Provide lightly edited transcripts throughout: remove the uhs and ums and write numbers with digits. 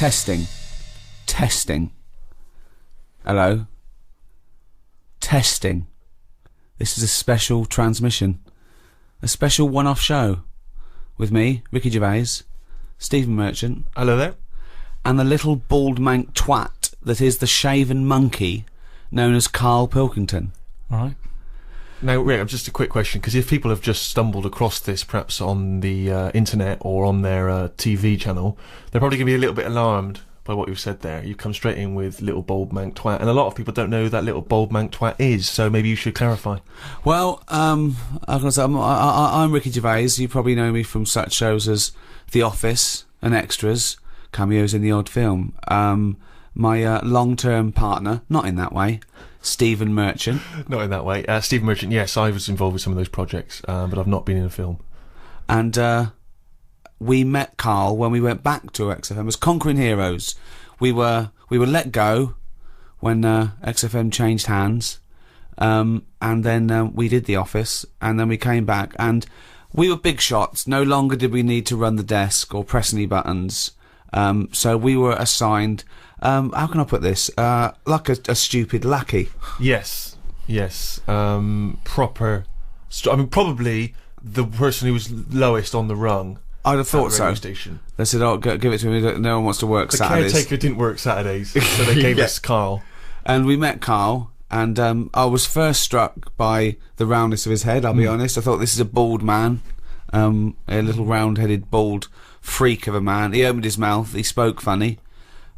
Testing. Hello? Testing. This is a special transmission. A special one-off show. With me, Ricky Gervais, Stephen Merchant. Hello there. And the little bald mank twat that is the shaven monkey known as Karl Pilkington. Alright. Now, Rick, just a quick question, because if people have just stumbled across this, perhaps on the internet or on their TV channel, they're probably going to be a little bit alarmed by what you've said there. You've come straight in with little bald mank twat, and a lot of people don't know who that little bald mank twat is, so maybe you should clarify. Well, I'm Ricky Gervais. You probably know me from such shows as The Office and Extras, cameos in the odd film. My long-term partner, not in that way, Stephen Merchant. Not in that way. Stephen Merchant, yes, I was involved with some of those projects, but I've not been in a film. And we met Karl when we went back to XFM as Conquering Heroes. We were let go when XFM changed hands, and then we did The Office, and then we came back, and we were big shots. No longer did we need to run the desk or press any buttons. So we were assigned, how can I put this, like a stupid lackey. Yes. Proper. Probably the person who was lowest on the rung. I'd have thought so. Station. They said, "Oh, give it to me. No one wants to work Saturdays." The caretaker didn't work Saturdays, so they gave us Karl. And we met Karl, and I was first struck by the roundness of his head. I'll be honest. I thought, this is a bald man, a little round-headed bald freak of a man. He opened his mouth. He spoke funny.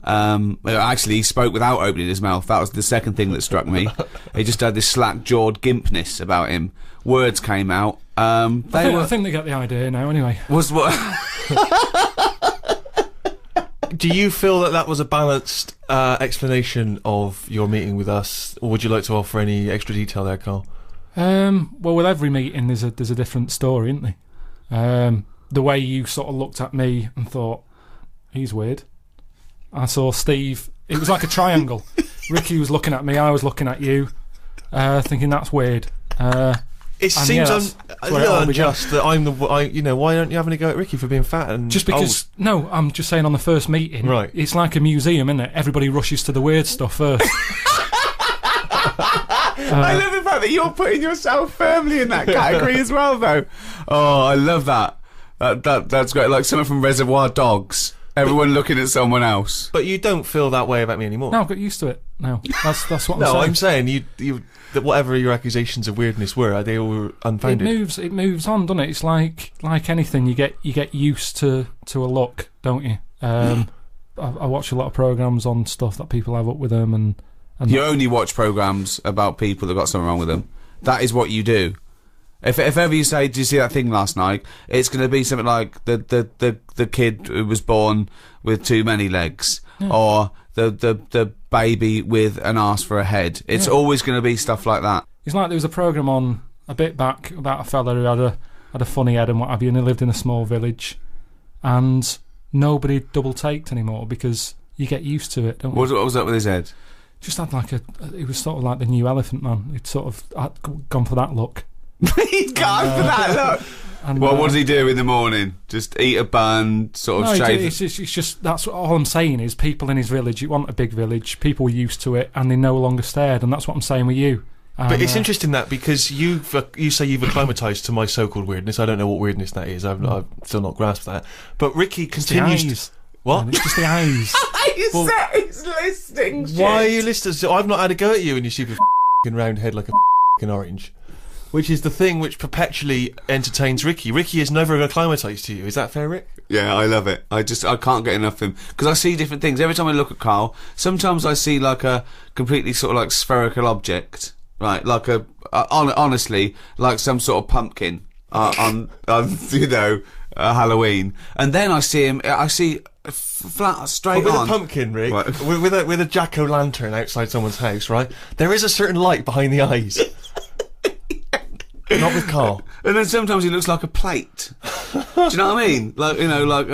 Actually, he spoke without opening his mouth. That was the second thing that struck me. He just had this slack-jawed gimpness about him. Words came out. I think they get the idea now, anyway. Was what? Do you feel that was a balanced explanation of your meeting with us, or would you like to offer any extra detail there, Karl? Well, with every meeting, there's a different story, isn't there? The way you sort of looked at me and thought, he's weird. I saw Steve. It was like a triangle. Ricky was looking at me. I was looking at you, thinking that's weird. It seems a little unjust that I'm the. Why don't you have any go at Ricky for being fat and just because? Old? No, I'm just saying on the first meeting. Right. It's like a museum, isn't it? Everybody rushes to the weird stuff first. I love the fact that you're putting yourself firmly in that category as well, though. Oh, I love that. That's great. Like someone from Reservoir Dogs. Everyone looking at someone else. But you don't feel that way about me anymore. No, I've got used to it now. That's what I'm saying. No, I'm saying that whatever your accusations of weirdness were, they all were unfounded. It moves on, doesn't it? It's like anything. You get used to a look, don't you? I watch a lot of programmes on stuff that people have up with them, and you only watch programmes about people that got something wrong with them. That is what you do. If ever you say, "Did you see that thing last night?" It's going to be something like the kid who was born with too many legs, or the baby with an arse for a head. It's always going to be stuff like that. It's like there was a programme on a bit back about a fella who had a funny head and what have you, and he lived in a small village, and nobody double taked anymore because you get used to it, don't you? What was up with his head? Just had it was sort of like the new Elephant Man. He'd sort of gone for that look. He's gone for that look. And, what does he do in the morning? Just eat a bun, sort of shave? It's just that's all I'm saying is people in his village. You want a big village. People were used to it, and they no longer stared. And that's what I'm saying with you. But it's interesting that because you say you've acclimatised to my so-called weirdness. I don't know what weirdness that is. I've still not grasped that. But Ricky continues. What? It's just the eyes. He's listening. Why are you listening? So I've not had a go at you, and you stupid round head like a orange. Which is the thing which perpetually entertains Ricky. Ricky is never acclimatised to you. Is that fair, Rick? Yeah, I love it. I can't get enough of him. Because I see different things. Every time I look at Karl, sometimes I see like a completely sort of like spherical object. Right, like honestly, like some sort of pumpkin on Halloween. And then I see flat, straight with on. A pumpkin, Rick, right. with a jack-o'-lantern outside someone's house, right? There is a certain light behind the eyes. Not with Karl. And then sometimes he looks like a plate. Do you know what I mean? Like, like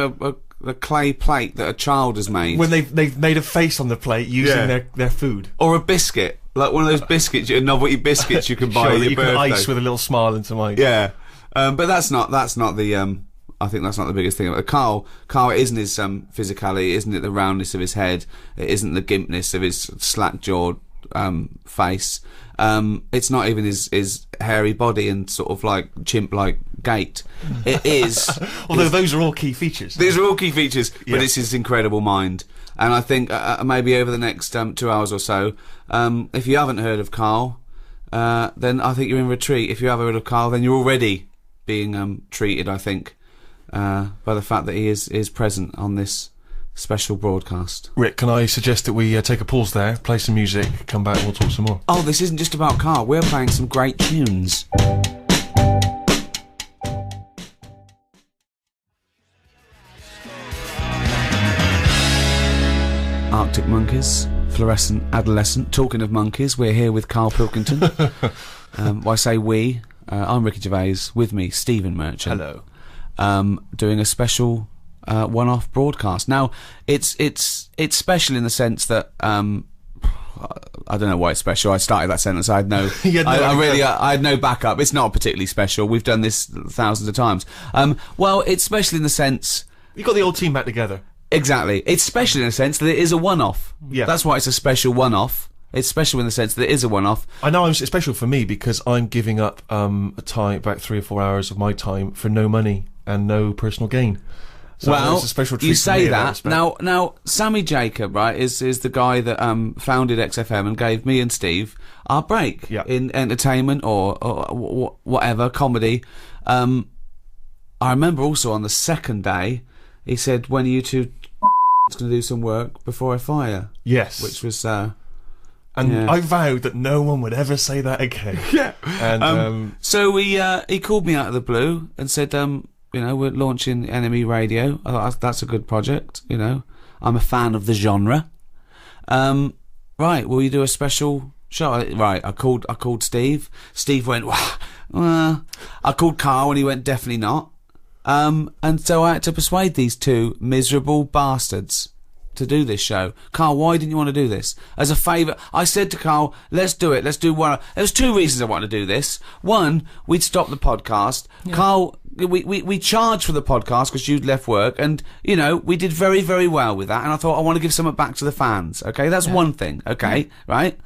a clay plate that a child has made. When they've made a face on the plate using their food. Or a biscuit. Like one of those biscuits, novelty biscuits you can buy at your birthday. Can ice with a little smile into mine. Yeah. But that's not the I think that's not the biggest thing. Karl, it isn't his physicality, isn't it the roundness of his head, it isn't the gimpness of his slack-jawed face. It's not even his hairy body and sort of like chimp-like gait. It is. Although those are all key features. These are all key features, but it's his incredible mind. And I think maybe over the next 2 hours or so, if you haven't heard of Karl, then I think you're in retreat. If you have heard of Karl, then you're already being treated, I think, by the fact that he is present on this special broadcast. Rick, can I suggest that we take a pause there, play some music, come back and we'll talk some more? Oh, this isn't just about Karl. We're playing some great tunes. Arctic Monkeys, Fluorescent Adolescent. Talking of monkeys, we're here with Karl Pilkington. I say we. I'm Ricky Gervais. With me, Stephen Merchant. Hello. Doing a special one-off broadcast. Now, it's special in the sense that I don't know why it's special. I started that sentence. I had no. I had no backup. It's not particularly special. We've done this thousands of times. Well, it's special in the sense we got the old team back together. Exactly. It's special in a sense that it is a one-off. Yeah. That's why it's a special one-off. It's special in the sense that it is a one-off. I know it's special for me because I'm giving up a time, about 3 or 4 hours of my time for no money and no personal gain. So well, it's a special treat you for say me that. Now, Sammy Jacob, right, is the guy that founded XFM and gave me and Steve our break in entertainment or whatever, comedy. I remember also on the second day, he said, when are you two going to do some work before I fire? Yes. Which was... I vowed that no one would ever say that again. Yeah. And so he called me out of the blue and said, we're launching NME Radio. I thought, that's a good project, I'm a fan of the genre. Right, will you do a special show? Right, I called Steve. Steve went, well. I called Karl and he went, definitely not. And so I had to persuade these two miserable bastards to do this show. Karl, why didn't you want to do this? As a favour, I said to Karl, let's do it. Let's do one. There was 2 reasons I wanted to do this. One, we'd stop the podcast. Yeah. Karl, we charged for the podcast because you'd left work, and we did very, very well with that. And I thought, I want to give something back to the fans. Okay, that's one thing. Okay, right.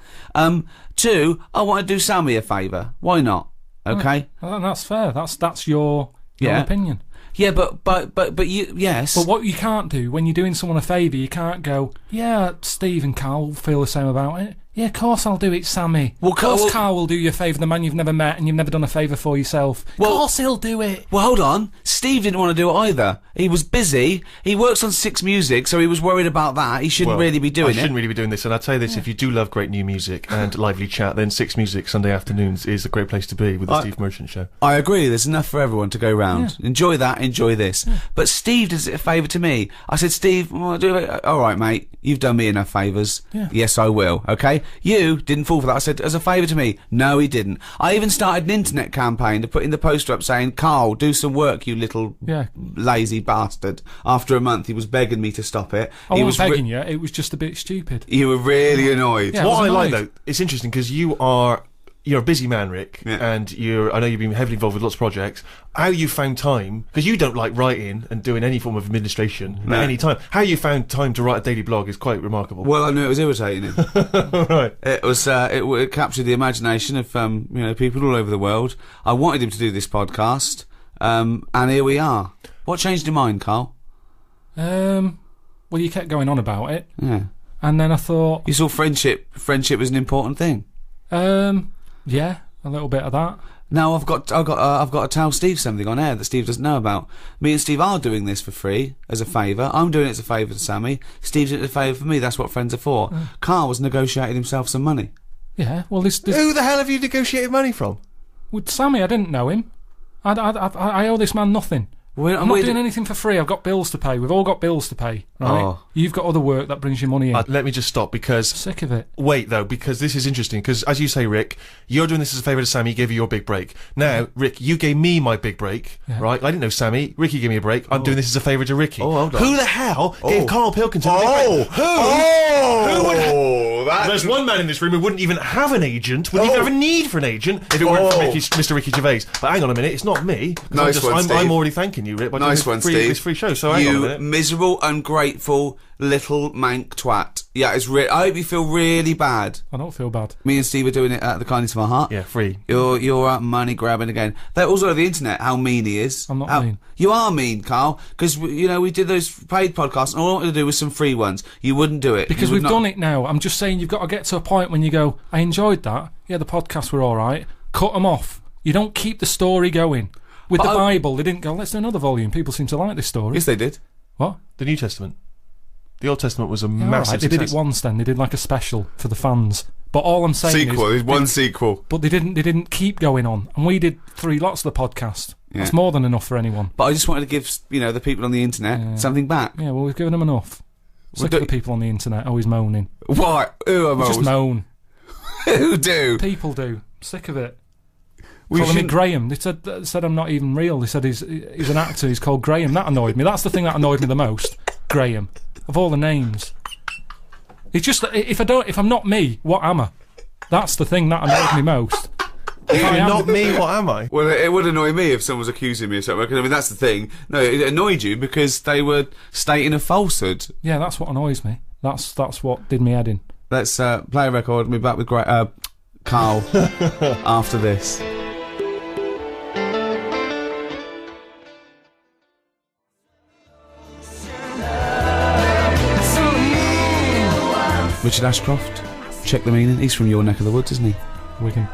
2, I want to do Sammy a favour. Why not? Okay, well, that's fair. That's your opinion. Yeah, but you, yes. But what you can't do when you're doing someone a favour, you can't go, yeah, Steve and Karl feel the same about it. Yeah, of course I'll do it, Sammy. Well, of course Karl will do you a favour, the man you've never met and you've never done a favour for yourself. Of course he'll do it. Well, hold on. Steve didn't want to do it either. He was busy. He works on 6 Music, so he was worried about that. He shouldn't really be doing it. I shouldn't really be doing this, and I'll tell you this, if you do love great new music and lively chat, then 6 Music Sunday afternoons is a great place to be with the Steve Merchant Show. I agree. There's enough for everyone to go round. Yeah. Enjoy that, enjoy this. Yeah. But Steve does it a favour to me. I said, Steve, all right, mate, you've done me enough favours. Yeah. Yes, I will, okay? You didn't fall for that. I said, as a favour to me. No, he didn't. I even started an internet campaign to put in the poster up saying, Karl, do some work, you little lazy bastard. After a month, he was begging me to stop it. I wasn't begging you, it was just a bit stupid. You were really annoyed. Yeah, what I like, though, it's interesting because you're a busy man, Rick, and I know you've been heavily involved with lots of projects. How you found time, because you don't like writing and doing any form of administration at any time. How you found time to write a daily blog is quite remarkable. Well, I knew it was irritating him. Right. It was. It captured the imagination of people all over the world. I wanted him to do this podcast, and here we are. What changed your mind, Karl? Well, you kept going on about it. Yeah. And then I thought you saw friendship was an important thing. Yeah, a little bit of that. Now I've got to tell Steve something on air that Steve doesn't know about. Me and Steve are doing this for free as a favour. I'm doing it as a favour to Sammy. Steve's doing it as a favour for me. That's what friends are for. Karl was negotiating himself some money. Yeah, well, this who the hell have you negotiated money from? With Sammy, I didn't know him. I owe this man nothing. I'm not doing anything for free. I've got bills to pay. We've all got bills to pay, right? Oh. You've got other work that brings you money in. Let me just stop because... Sick of it. Wait, though, because this is interesting. Because, as you say, Rick, you're doing this as a favour to Sammy. He gave you your big break. Now, Rick, you gave me my big break, right? I didn't know Sammy. Ricky gave me a break. I'm doing this as a favour to Ricky. Oh, hold on. Who the hell gave Karl Pilkington a big break? that. There's one man in this room who wouldn't even have an agent, wouldn't even have a need for an agent if it weren't for Mr. Ricky Gervais. But hang on a minute, it's not me. Nice one, Steve. I'm already thanking you, Rick, by Nice doing one, Steve. this free show. So hang on a You minute. miserable, ungrateful little mank twat. Yeah, I hope you feel really bad. I don't feel bad. Me and Steve are doing it at the kindness of our heart. Yeah, free. You're money grabbing again. They're also on the internet. How mean he is. I'm not mean. You are mean, Carl. Because we did those paid podcasts, and all I wanted to do was some free ones. You wouldn't do it Because we've done it now. I'm just saying you've got to get to a point when you go, I enjoyed that. Yeah, the podcasts were all right. Cut them off. You don't keep the story going. With the Bible, they didn't go, let's do another volume. People seem to like this story. Yes, they did. What? The New Testament. The Old Testament was a Yeah, massive right. They did success. it once then. They did like a special for the fans. But all I'm saying is... One sequel. But they didn't keep going on. And we did 3 lots of the podcast. Yeah. That's more than enough for anyone. But I just wanted to give, the people on the internet something back. Yeah, well, we've given them enough. Sick of the people on the internet always moaning. Why? Who am I? Just moan. Who do? People do. Sick of it. We Calling me shouldn't- Graham. They said I'm not even real. They said he's an actor. He's called Graham. That annoyed me. That's the thing that annoyed me the most. Graham. Of all the names. It's just that if I'm not me, what am I? That's the thing that annoyed me most. If you're not me, what am I? Well, it would annoy me if someone was accusing me of something. 'Cause, that's the thing. No, it annoyed you because they were stating a falsehood. Yeah, that's what annoys me. That's what did me head in. Let's play a record and be back with Carl after this. Richard Ashcroft, check the meaning. He's from your neck of the woods, isn't he? Wigan.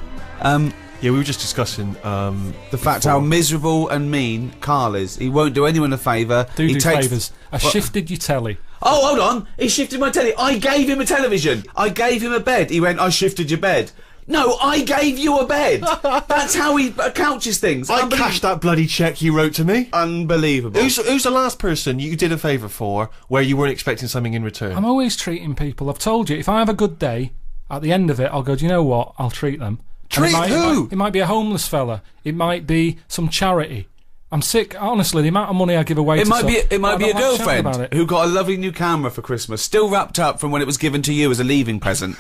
Yeah, we were just discussing The fact how miserable and mean Carl is. He won't do anyone a favour. Do favours. I shifted your telly. Oh, hold on. He shifted my telly. I gave him a television. I gave him a bed. He went, I shifted your bed. No, I gave you a bed. That's how he couches things. I cashed that bloody cheque you wrote to me. Unbelievable. Who's the last person you did a favour for where you weren't expecting something in return? I'm always treating people. I've told you, if I have a good day, at the end of it, I'll go, do you know what? I'll treat them. Treat who? It might be a homeless fella. It might be some charity. I'm sick, honestly, the amount of money I give away It to might be I a don't like chatting girlfriend about it. who got a lovely new camera for Christmas, still wrapped up from when it was given to you as a leaving present.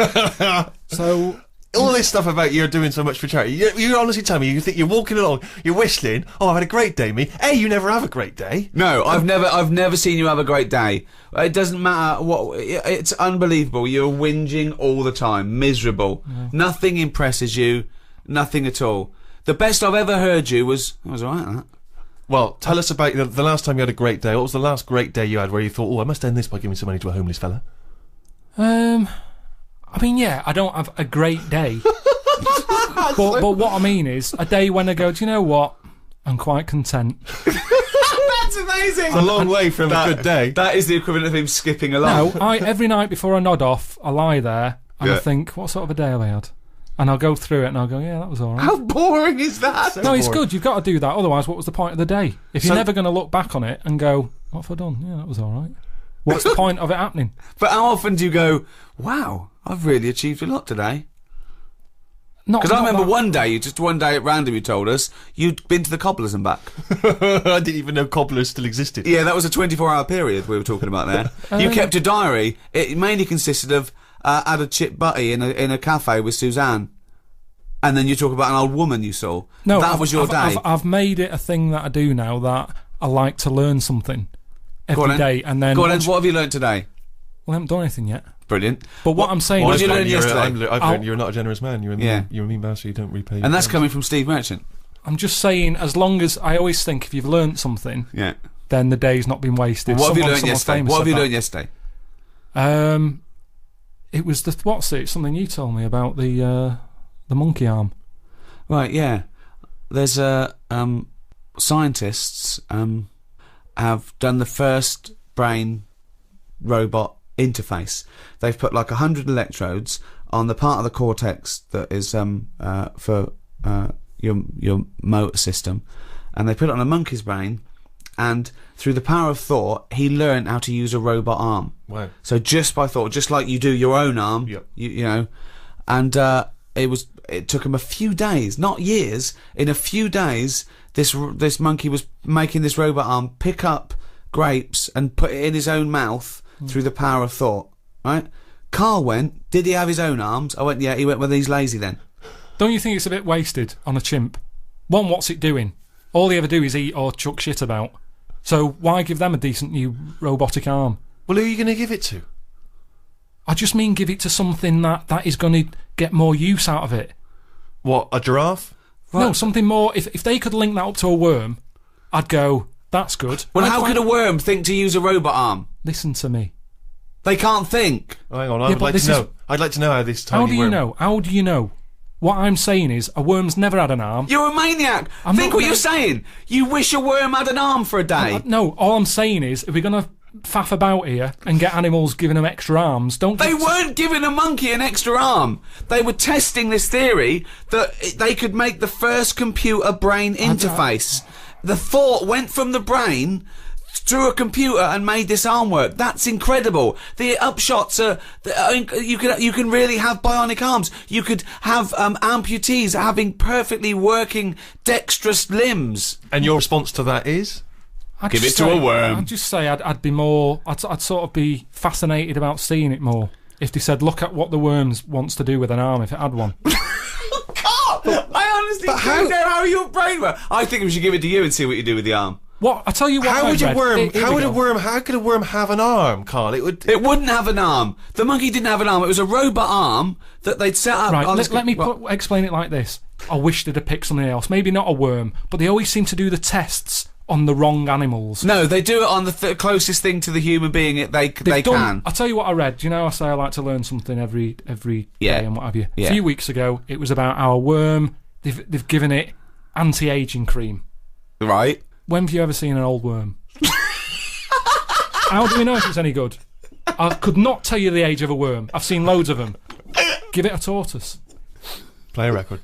So... All this stuff about you're doing so much for charity. You honestly tell me you think you're walking along, you're whistling. Oh, I've had a great day, me. Hey, you never have a great day. No, I've never seen you have a great day. It doesn't matter what. It's unbelievable. You're whinging all the time, miserable. Yeah. Nothing impresses you, nothing at all. The best I've ever heard you was alright. That. Well, tell us about the last time you had a great day. What was the last great day you had where you thought, oh, I must end this by giving some money to a homeless fella? I mean, yeah, I don't have a great day. but what I mean is, a day when I go, do you know what? I'm quite content. That's amazing. It's a long way from a good day. That is the equivalent of him skipping along. No, every night before I nod off, I lie there and I think, what sort of a day have I had? And I'll go through it and I'll go, yeah, that was all right. How boring is that? No, it's good. You've got to do that. Otherwise, what was the point of the day? If you're never going to look back on it and go, what have I done? Yeah, that was all right. What's the point of it happening? But how often do you go, wow, I've really achieved a lot today? Because I remember one day at random, you told us you'd been to the cobblers and back. I didn't even know cobblers still existed. Yeah, that was a 24-hour period we were talking about there. You kept a diary. It mainly consisted of had a chip butty in a cafe with Suzanne. And then you talk about an old woman you saw. No, that was your day. I've made it a thing that I do now, that I like to learn something every day. And then Go on, what have you learned today? Well, I haven't done anything yet. Brilliant. But what I'm saying What is... did you learn yesterday? I've learned you're not a generous man. You're a mean bastard. You don't repay your And that's friends. coming from Steve Merchant. I'm just saying, as long as... I always think if you've learnt something, then the day's not been wasted. Well, what have you learned yesterday? What have you learned yesterday? It was the... What's it? Something you told me about the monkey arm. Right, yeah. There's scientists have done the first brain robot interface. They've put like 100 electrodes on the part of the cortex that is for your motor system, and they put it on a monkey's brain, and through the power of thought, he learned how to use a robot arm. Wow. So just by thought, just like you do your own arm, Yep. you know, and it took him a few days, not years. In a few days, this monkey was making this robot arm pick up grapes and put it in his own mouth through the power of thought. Right? Carl went, did he have his own arms? I went, yeah. He went, well, he's lazy then. Don't you think it's a bit wasted on a chimp? One, what's it doing? All they ever do is eat or chuck shit about. So why give them a decent new robotic arm? Well, who are you going to give it to? I just mean give it to something that is going to get more use out of it. What, a giraffe? No, something more. If they could link that up to a worm, I'd go, that's good. Well, how could a worm think to use a robot arm? Listen to me. They can't think. Hang on, I'd like to know. I'd like to know how this tiny How do you know? How do you know? What I'm saying is, a worm's never had an arm. You're a maniac. Think what you're saying. You wish a worm had an arm for a day. No, all I'm saying is, if we're going to faff about here and get animals giving them extra arms, They weren't giving a monkey an extra arm. They were testing this theory that they could make the first computer-brain interface. The thought went from the brain through a computer and made this arm work. That's incredible. The upshots are you can really have bionic arms. You could have amputees having perfectly working dexterous limbs. And your response to that is? Give it to a worm. I'd just say I'd be more. I'd sort of be fascinated about seeing it more. If they said, look at what the worm wants to do with an arm if it had one. I honestly don't know how your brain works. I think we should give it to you and see what you do with the arm. What? I tell you what. How could a worm have an arm, Carl? It wouldn't have an arm. The monkey didn't have an arm. It was a robot arm that they'd set up. Right. Let me explain it like this. I wish they'd have picked something else. Maybe not a worm, but they always seem to do the tests on the wrong animals. No, they do it on the closest thing to the human being they can. I'll tell you what I read. You know, I say I like to learn something every day and what have you. Yeah. A few weeks ago, it was about our worm. They've given it anti-aging cream. Right. When have you ever seen an old worm? How do we know if it's any good? I could not tell you the age of a worm. I've seen loads of them. Give it a tortoise. Play a record.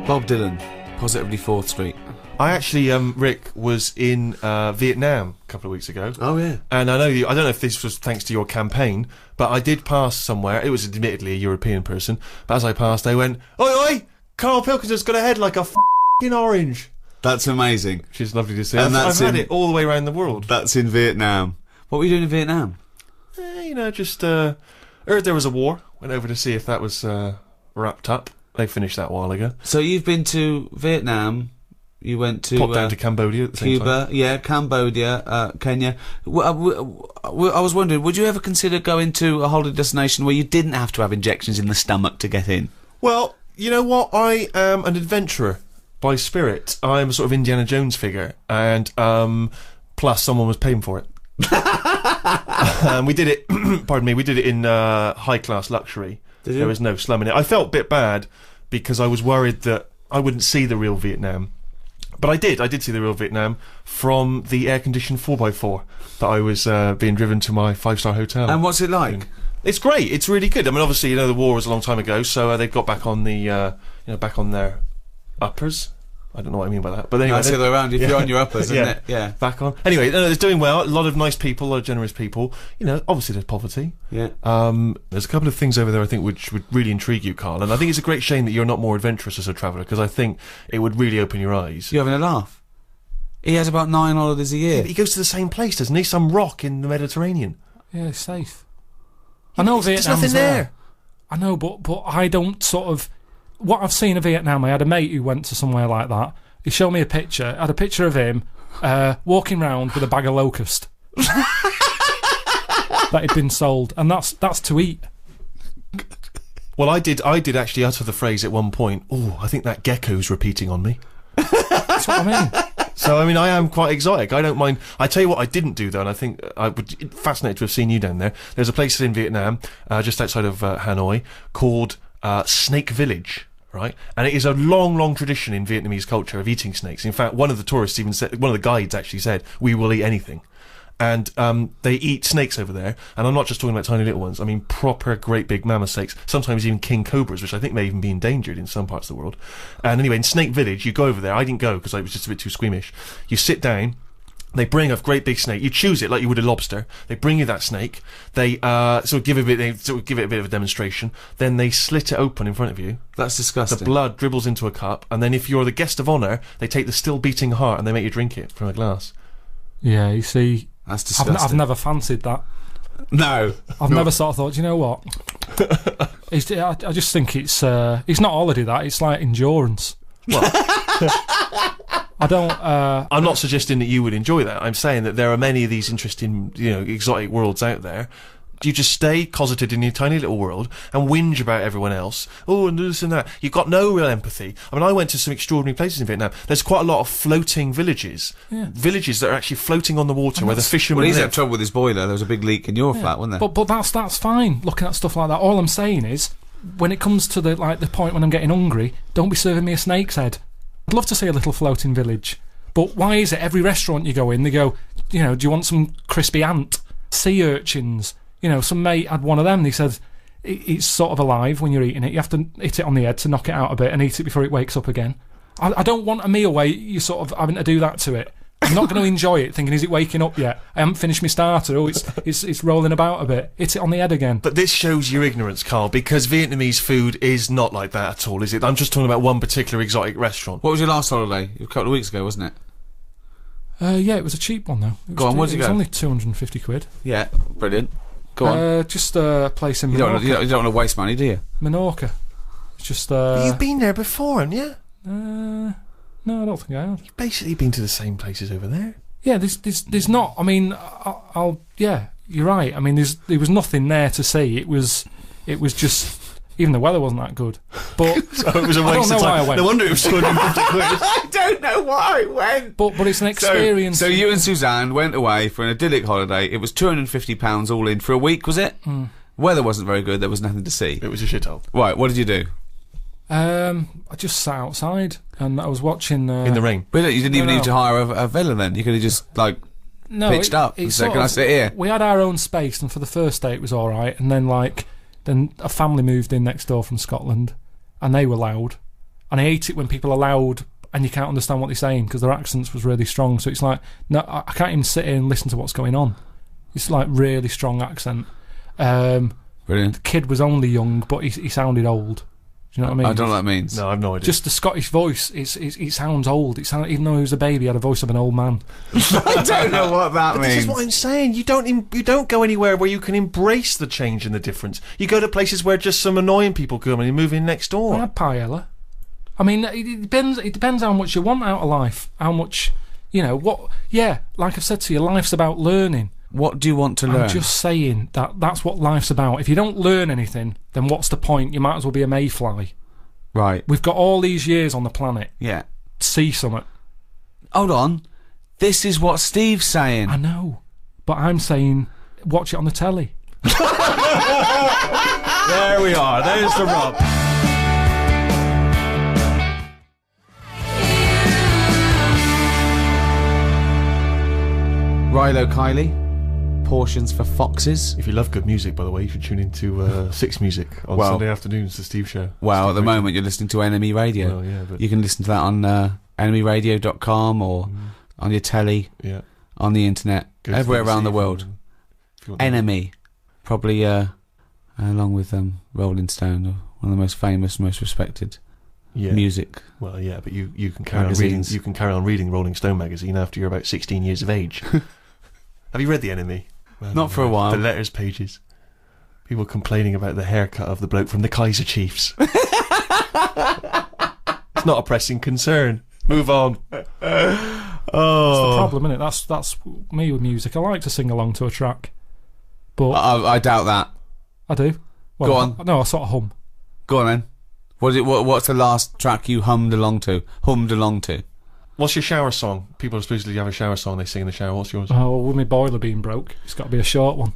Bob Dylan, Positively 4th Street. I actually, Rick, was in Vietnam a couple of weeks ago. Oh, yeah. And I don't know if this was thanks to your campaign, but I did pass somewhere. It was admittedly a European person, but as I passed, they went, "Oi, oi! Karl Pilkington's got a head like a f***ing orange." That's amazing. Which is lovely to see. And I've had it all the way around the world. That's in Vietnam. What were you doing in Vietnam? Just heard there was a war. Went over to see if that was wrapped up. They finished that a while ago. So you've been to Vietnam. You went to popped down to Cambodia at the same Cuba, time. yeah, Cambodia, Kenya. I was wondering, would you ever consider going to a holiday destination where you didn't have to have injections in the stomach to get in? Well, you know what? I am an adventurer by spirit. I'm a sort of Indiana Jones figure, and plus someone was paying for it. We did it. Pardon me. We did it in high class luxury. Did you? There was no slum in it. I felt a bit bad because I was worried that I wouldn't see the real Vietnam. But I did see the real Vietnam from the air-conditioned 4x4 that I was being driven to my 5-star hotel. And what's it like? It's great. It's really good. I mean, obviously, the war was a long time ago, so they've got back on the, back on their uppers. I don't know what I mean by that, but anyway, that's the other way around. If you're on your uppers, isn't it? Yeah, back on. Anyway, it's doing well. A lot of nice people, a lot of generous people. Obviously there's poverty. Yeah. There's a couple of things over there I think which would really intrigue you, Carl. And I think it's a great shame that you're not more adventurous as a traveller, because I think it would really open your eyes. You're having a laugh. He has about 9 holidays a year. Yeah, but he goes to the same place, doesn't he? Some rock in the Mediterranean. Yeah, it's safe. I know Vietnam's there's nothing there. I know, but I don't sort of. What I've seen of Vietnam, I had a mate who went to somewhere like that. He showed me a picture. I had a picture of him walking around with a bag of locust that had been sold, and that's to eat. Well, I did actually utter the phrase at one point. Oh, I think that gecko's repeating on me. That's what I mean. So, I mean, I am quite exotic. I don't mind. I tell you what I didn't do, though, and I think I would fascinated to have seen you down there. There's a place in Vietnam, just outside of Hanoi, called Snake Village. Right, and it is a long, long tradition in Vietnamese culture of eating snakes. In fact, one of the tourists even said, one of the guides actually said, "We will eat anything," and they eat snakes over there. And I'm not just talking about tiny little ones. I mean proper, great big mammoth snakes. Sometimes even king cobras, which I think may even be endangered in some parts of the world. And anyway, in Snake Village, you go over there. I didn't go because I was just a bit too squeamish. You sit down, They bring a great big snake. You choose it like you would a lobster. They bring you that snake. They sort of give it a bit of a demonstration. Then they slit it open in front of you. That's disgusting. The blood dribbles into a cup, and then if you're the guest of honour, they take the still beating heart and they make you drink it from a glass. Yeah, you see, That's disgusting. I've never fancied that. No. I've never sort of thought, you know what? I just think it's not holiday, that. It's like endurance. I don't... I'm not suggesting that you would enjoy that. I'm saying that there are many of these interesting, exotic worlds out there. You just stay closeted in your tiny little world and whinge about everyone else. Oh, and this and that. You've got no real empathy. I mean, I went to some extraordinary places in Vietnam. There's quite a lot of floating villages. Yeah. Villages that are actually floating on the water where the fishermen Well, he's live. had trouble with his boiler. There was a big leak in your flat, wasn't there? But that's fine, looking at stuff like that. All I'm saying is, when it comes to the point when I'm getting hungry, don't be serving me a snake's head. I'd love to see a little floating village. But why is it every restaurant you go in, they go, do you want some crispy ant? Sea urchins? Some mate had one of them. He said it's sort of alive when you're eating it. You have to hit it on the head to knock it out a bit and eat it before it wakes up again. I don't want a meal where you're sort of having to do that to it. I'm not going to enjoy it thinking, is it waking up yet? I haven't finished my starter. Oh, it's rolling about a bit. Hit it on the head again. But this shows your ignorance, Carl, because Vietnamese food is not like that at all, is it? I'm just talking about one particular exotic restaurant. What was your last holiday? A couple of weeks ago, wasn't it? Yeah, it was a cheap one, though. Go on, where'd you go? It was only 250 quid. Yeah, brilliant. Go on. Just a place in You Menorca. don't want to waste money, do you? Menorca. It's just... You've been there before, haven't you? No, I don't think I have. You've basically been to the same places over there. Yeah, there's not... I mean, yeah, you're right. I mean, there was nothing there to see. It was just... Even the weather wasn't that good. But So it was a waste of time. No wonder it was 250 quid. I don't know why I went. But it's an experience. So you and Suzanne went away for an idyllic holiday. It was £250 all in for a week, was it? Weather wasn't very good. There was nothing to see. It was a shithole. Right, what did you do? I just sat outside and I was watching... In the rain. Brilliant. You didn't even need to hire a villa then. You could have just, pitched up and said, can I sit here? We had our own space, and for the first day it was alright, and then then a family moved in next door from Scotland, and they were loud. And I hate it when people are loud and you can't understand what they're saying because their accents was really strong. So it's like, no, I can't even sit here and listen to what's going on. It's like really strong accent. Brilliant. The kid was only young, but he sounded old. Do you know what I mean? I don't know what that means. No, I have no idea. Just the Scottish voice, it sounds old. Even though he was a baby, he had a voice of an old man. I don't know what that means. This is what I'm saying. You don't go anywhere where you can embrace the change and the difference. You go to places where just some annoying people come and you move in next door. I had paella. I mean, it depends how much you want out of life. How much, what... Yeah, like I've said to you, life's about learning. What do you want to learn? I'm just saying that's what life's about. If you don't learn anything, then what's the point? You might as well be a mayfly. Right. We've got all these years on the planet. Yeah. See something. Hold on. This is what Steve's saying. I know. But I'm saying, watch it on the telly. There we are. There's the rub. Rilo Kiley. Portions for foxes. If you love good music, by the way, you should tune into Six Music on Sunday afternoons, the Steve Show. Well, at the moment you're listening to NME Radio. Well, yeah, but you can listen to that on NMEradio.com or on your telly, on the internet, everywhere around the world. NME, probably along with Rolling Stone, one of the most famous, most respected music. Well, yeah, but you can carry on reading. You can carry on reading Rolling Stone magazine after you're about 16 years of age. Have you read the NME? Well, not for a while. The letters pages. People complaining about the haircut of the bloke from the Kaiser Chiefs. It's not a pressing concern. Move on. That's the problem, isn't it? That's me with music. I like to sing along to a track, but I doubt that. I do. Well, Go on. No, I sort of hum. Go on then. What's the last track you hummed along to? What's your shower song? People supposedly have a shower song they sing in the shower. What's yours? Oh, well, with my boiler being broke, it's got to be a short one.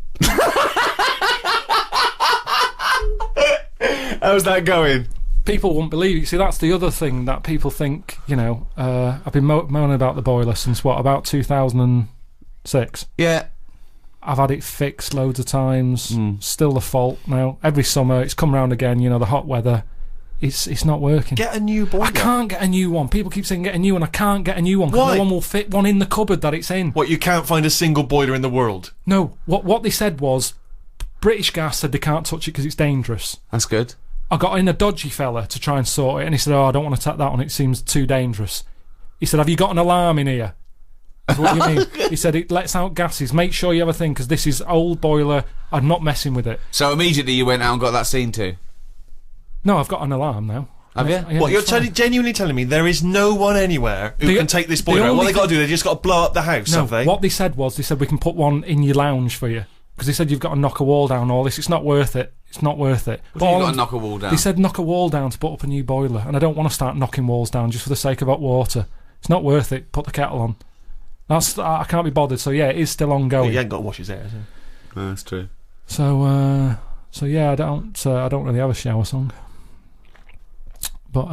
How's that going? People won't believe it. See, that's the other thing that people think, I've been moaning about the boiler since, about 2006? Yeah. I've had it fixed loads of times. Still the fault now. Every summer, it's come round again, the hot weather. It's not working. Get a new boiler. I can't get a new one. People keep saying get a new one. I can't get a new one because Why? no one will fit one in the cupboard that it's in. What, you can't find a single boiler in the world? No, what they said was British Gas said they can't touch it because it's dangerous. That's good. I got in a dodgy fella to try and sort it, and he said, "Oh, I don't want to take that on. It seems too dangerous." He said, "Have you got an alarm in here?" I said, "What do you mean?" He said, "It lets out gases. Make sure you have a thing because this is old boiler. I'm not messing with it." So immediately you went out and got that seen to. No, I've got an alarm now. Have you? Yeah, What, you're it's fine. genuinely telling me there is no one anywhere who can take this boiler out? What only they got to do, they just got to blow up the house, No, have they? what they said was, they said we can put one in your lounge for you. Because they said you've got to knock a wall down, all this. It's not worth it. It's not worth it. What do you got to knock a wall down? They said knock a wall down to put up a new boiler. And I don't want to start knocking walls down just for the sake of hot water. It's not worth it. Put the kettle on. I can't be bothered. So yeah, it is still ongoing. You ain't got to wash his hair, so. No, that's true. So yeah, I don't really have a shower song. But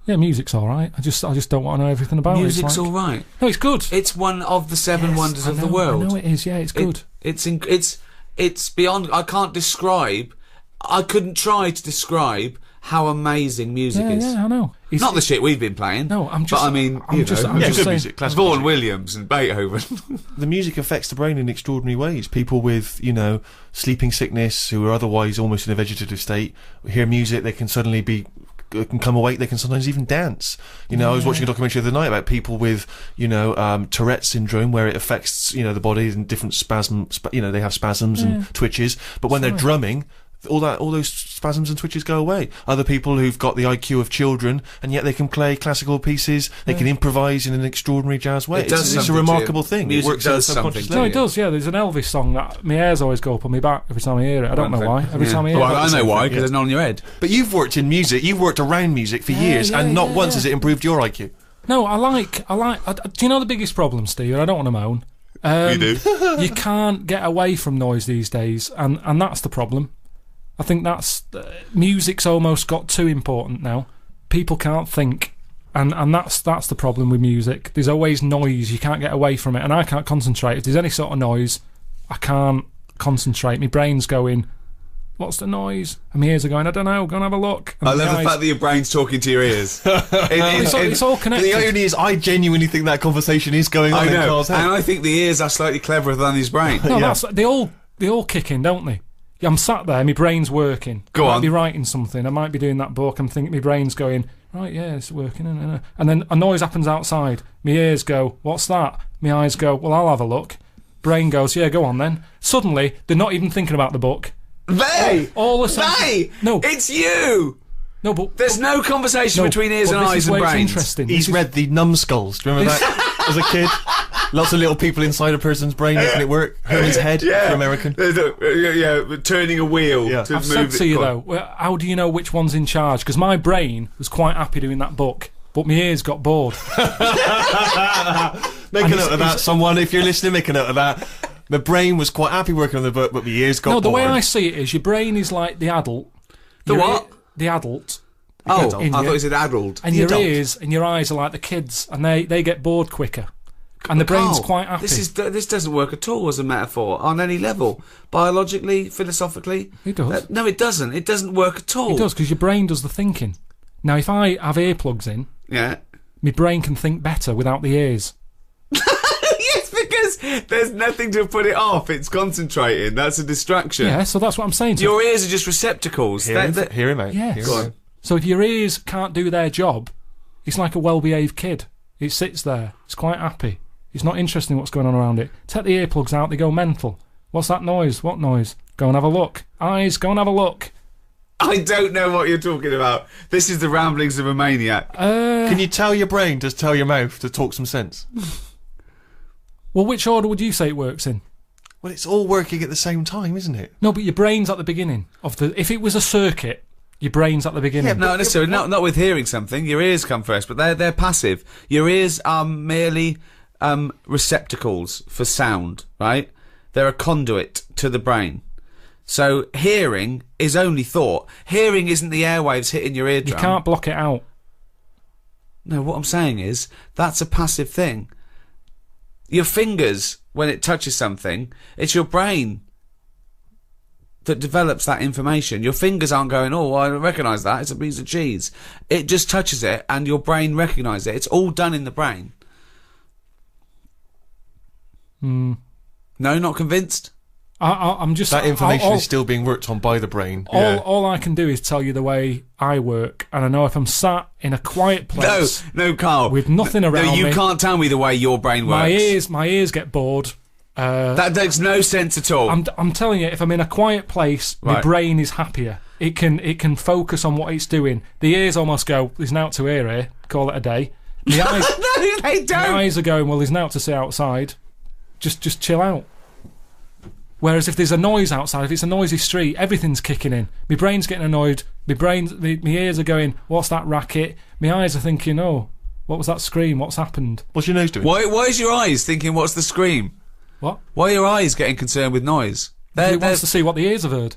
yeah, music's all right. I just don't want to know everything about Music's it. It's like, all right. No, it's good. It's one of the seven wonders of the world. I know it is. Yeah, it's good. It's beyond. I can't describe. I couldn't try to describe how amazing music is. Yeah, I know. Not the shit we've been playing. No, I'm just. But I mean, I'm just good saying. music, classical Vaughan music. Williams and Beethoven. The music affects the brain in extraordinary ways. People with, sleeping sickness who are otherwise almost in a vegetative state hear music, they can suddenly can come awake, they can sometimes even dance. I was watching a documentary the other night about people with, Tourette's syndrome, where it affects, the body and different they have spasms and twitches, but when they're drumming, all those spasms and twitches go away. Other people who've got the IQ of children, and yet they can play classical pieces, they can improvise in an extraordinary jazz way. It's a remarkable thing. Music It works does on a subconscious something. No, level. it does. Yeah, there's an Elvis song that my hairs always go up on my back every time I hear it. I don't know why. Every time I hear Well, it. I know why, because there's none on your head. But you've worked in music, you've worked around music for years, and not once has it improved your IQ. No, I like. Do you know the biggest problem, Steve? I don't want to moan. You do. You can't get away from noise these days, and that's the problem. I think that's music's almost got too important now. People can't think, and that's the problem with music. There's always noise. You can't get away from it, and I can't concentrate. If there's any sort of noise, I can't concentrate. My brain's going, "What's the noise?" And my ears are going, "I don't know. Go and have a look." And I love the fact that your brain's talking to your ears. it's all connected. The irony is, I genuinely think that conversation is going on I in know, Carl's head. and I think the ears are slightly cleverer than his brain. No, they all kick in, don't they? I'm sat there, my brain's working. Go I might on. be writing something, I might be doing that book, I'm thinking my brain's going, right, yeah, it's working. And then a noise happens outside. My ears go, what's that? My eyes go, well, I'll have a look. Brain goes, yeah, go on then. Suddenly, they're not even thinking about the book. All the senses. No. It's you! No, but There's no conversation between ears and this eyes is and where it's brains. interesting. He's This is- read the numbskulls. Do you remember that as a kid? Lots of little people inside a person's brain making it work. Herman's head for American. Turning a wheel to I've move said to you though, well, how do you know which one's in charge? Because my brain was quite happy doing that book, but my ears got bored. Make a note of that, someone. If you're listening, make a note of that. My brain was quite happy working on the book, but my ears got bored. No, the way I see it is your brain is like the adult. The Your what? The adult. Oh, I in thought you. you said addled. And your ears and your eyes are like the kids, and they get bored quicker. And the brain's Carl, quite happy. This doesn't work at all as a metaphor on any level, biologically, philosophically. It does. No, it doesn't. It doesn't work at all. It does, because your brain does the thinking. Now, if I have earplugs in, Yeah. my brain can think better without the ears. Yes, because there's nothing to put it off. It's concentrating. That's a distraction. Yeah, so that's what I'm saying. Your ears are just receptacles. Hear him, mate. Yes. Hear him, Go on. mate. So if your ears can't do their job, it's like a well-behaved kid. It sits there. It's quite happy. It's not interested in what's going on around it. Take the earplugs out, they go mental. What's that noise? What noise? Go and have a look. Eyes, go and have a look. I don't know what you're talking about. This is the ramblings of a maniac. Can you tell your brain to tell your mouth to talk some sense? Well, which order would you say it works in? Well, it's all working at the same time, isn't it? No, but your brain's at the beginning of the. If it was a circuit, your brain's at the beginning. No, necessarily. Not with hearing something. Your ears come first, but they're passive. Your ears are merely receptacles for sound, right? They're a conduit to the brain. So hearing is only thought. Hearing isn't the airwaves hitting your eardrum. You can't block it out. No, what I'm saying is that's a passive thing. Your fingers, when it touches something, it's your brain that develops that information. Your fingers aren't going, oh, I recognise that, it's a piece of cheese. It just touches it and your brain recognises it. It's all done in the brain. No, not convinced? I'm just... That information is still being worked on by the brain. All I can do is tell you the way I work, and I know if I'm sat in a quiet place... No, Carl. ...with nothing around me... No, you can't tell me the way your brain works. My ears get bored. That makes no sense at all. I'm telling you, if I'm in a quiet place, my brain is happier. It can focus on what it's doing. The ears almost go, there's naught to hear here, call it a day. The eyes, no, they don't. My eyes are going, well, there's naught to see outside. Just chill out. Whereas if there's a noise outside, if it's a noisy street, everything's kicking in. My brain's getting annoyed. My ears are going, what's that racket? My eyes are thinking, oh, what was that scream? What's happened? What's your nose doing? Why is your eyes thinking, what's the scream? What? Why are your eyes getting concerned with noise? He wants to see what the ears have heard.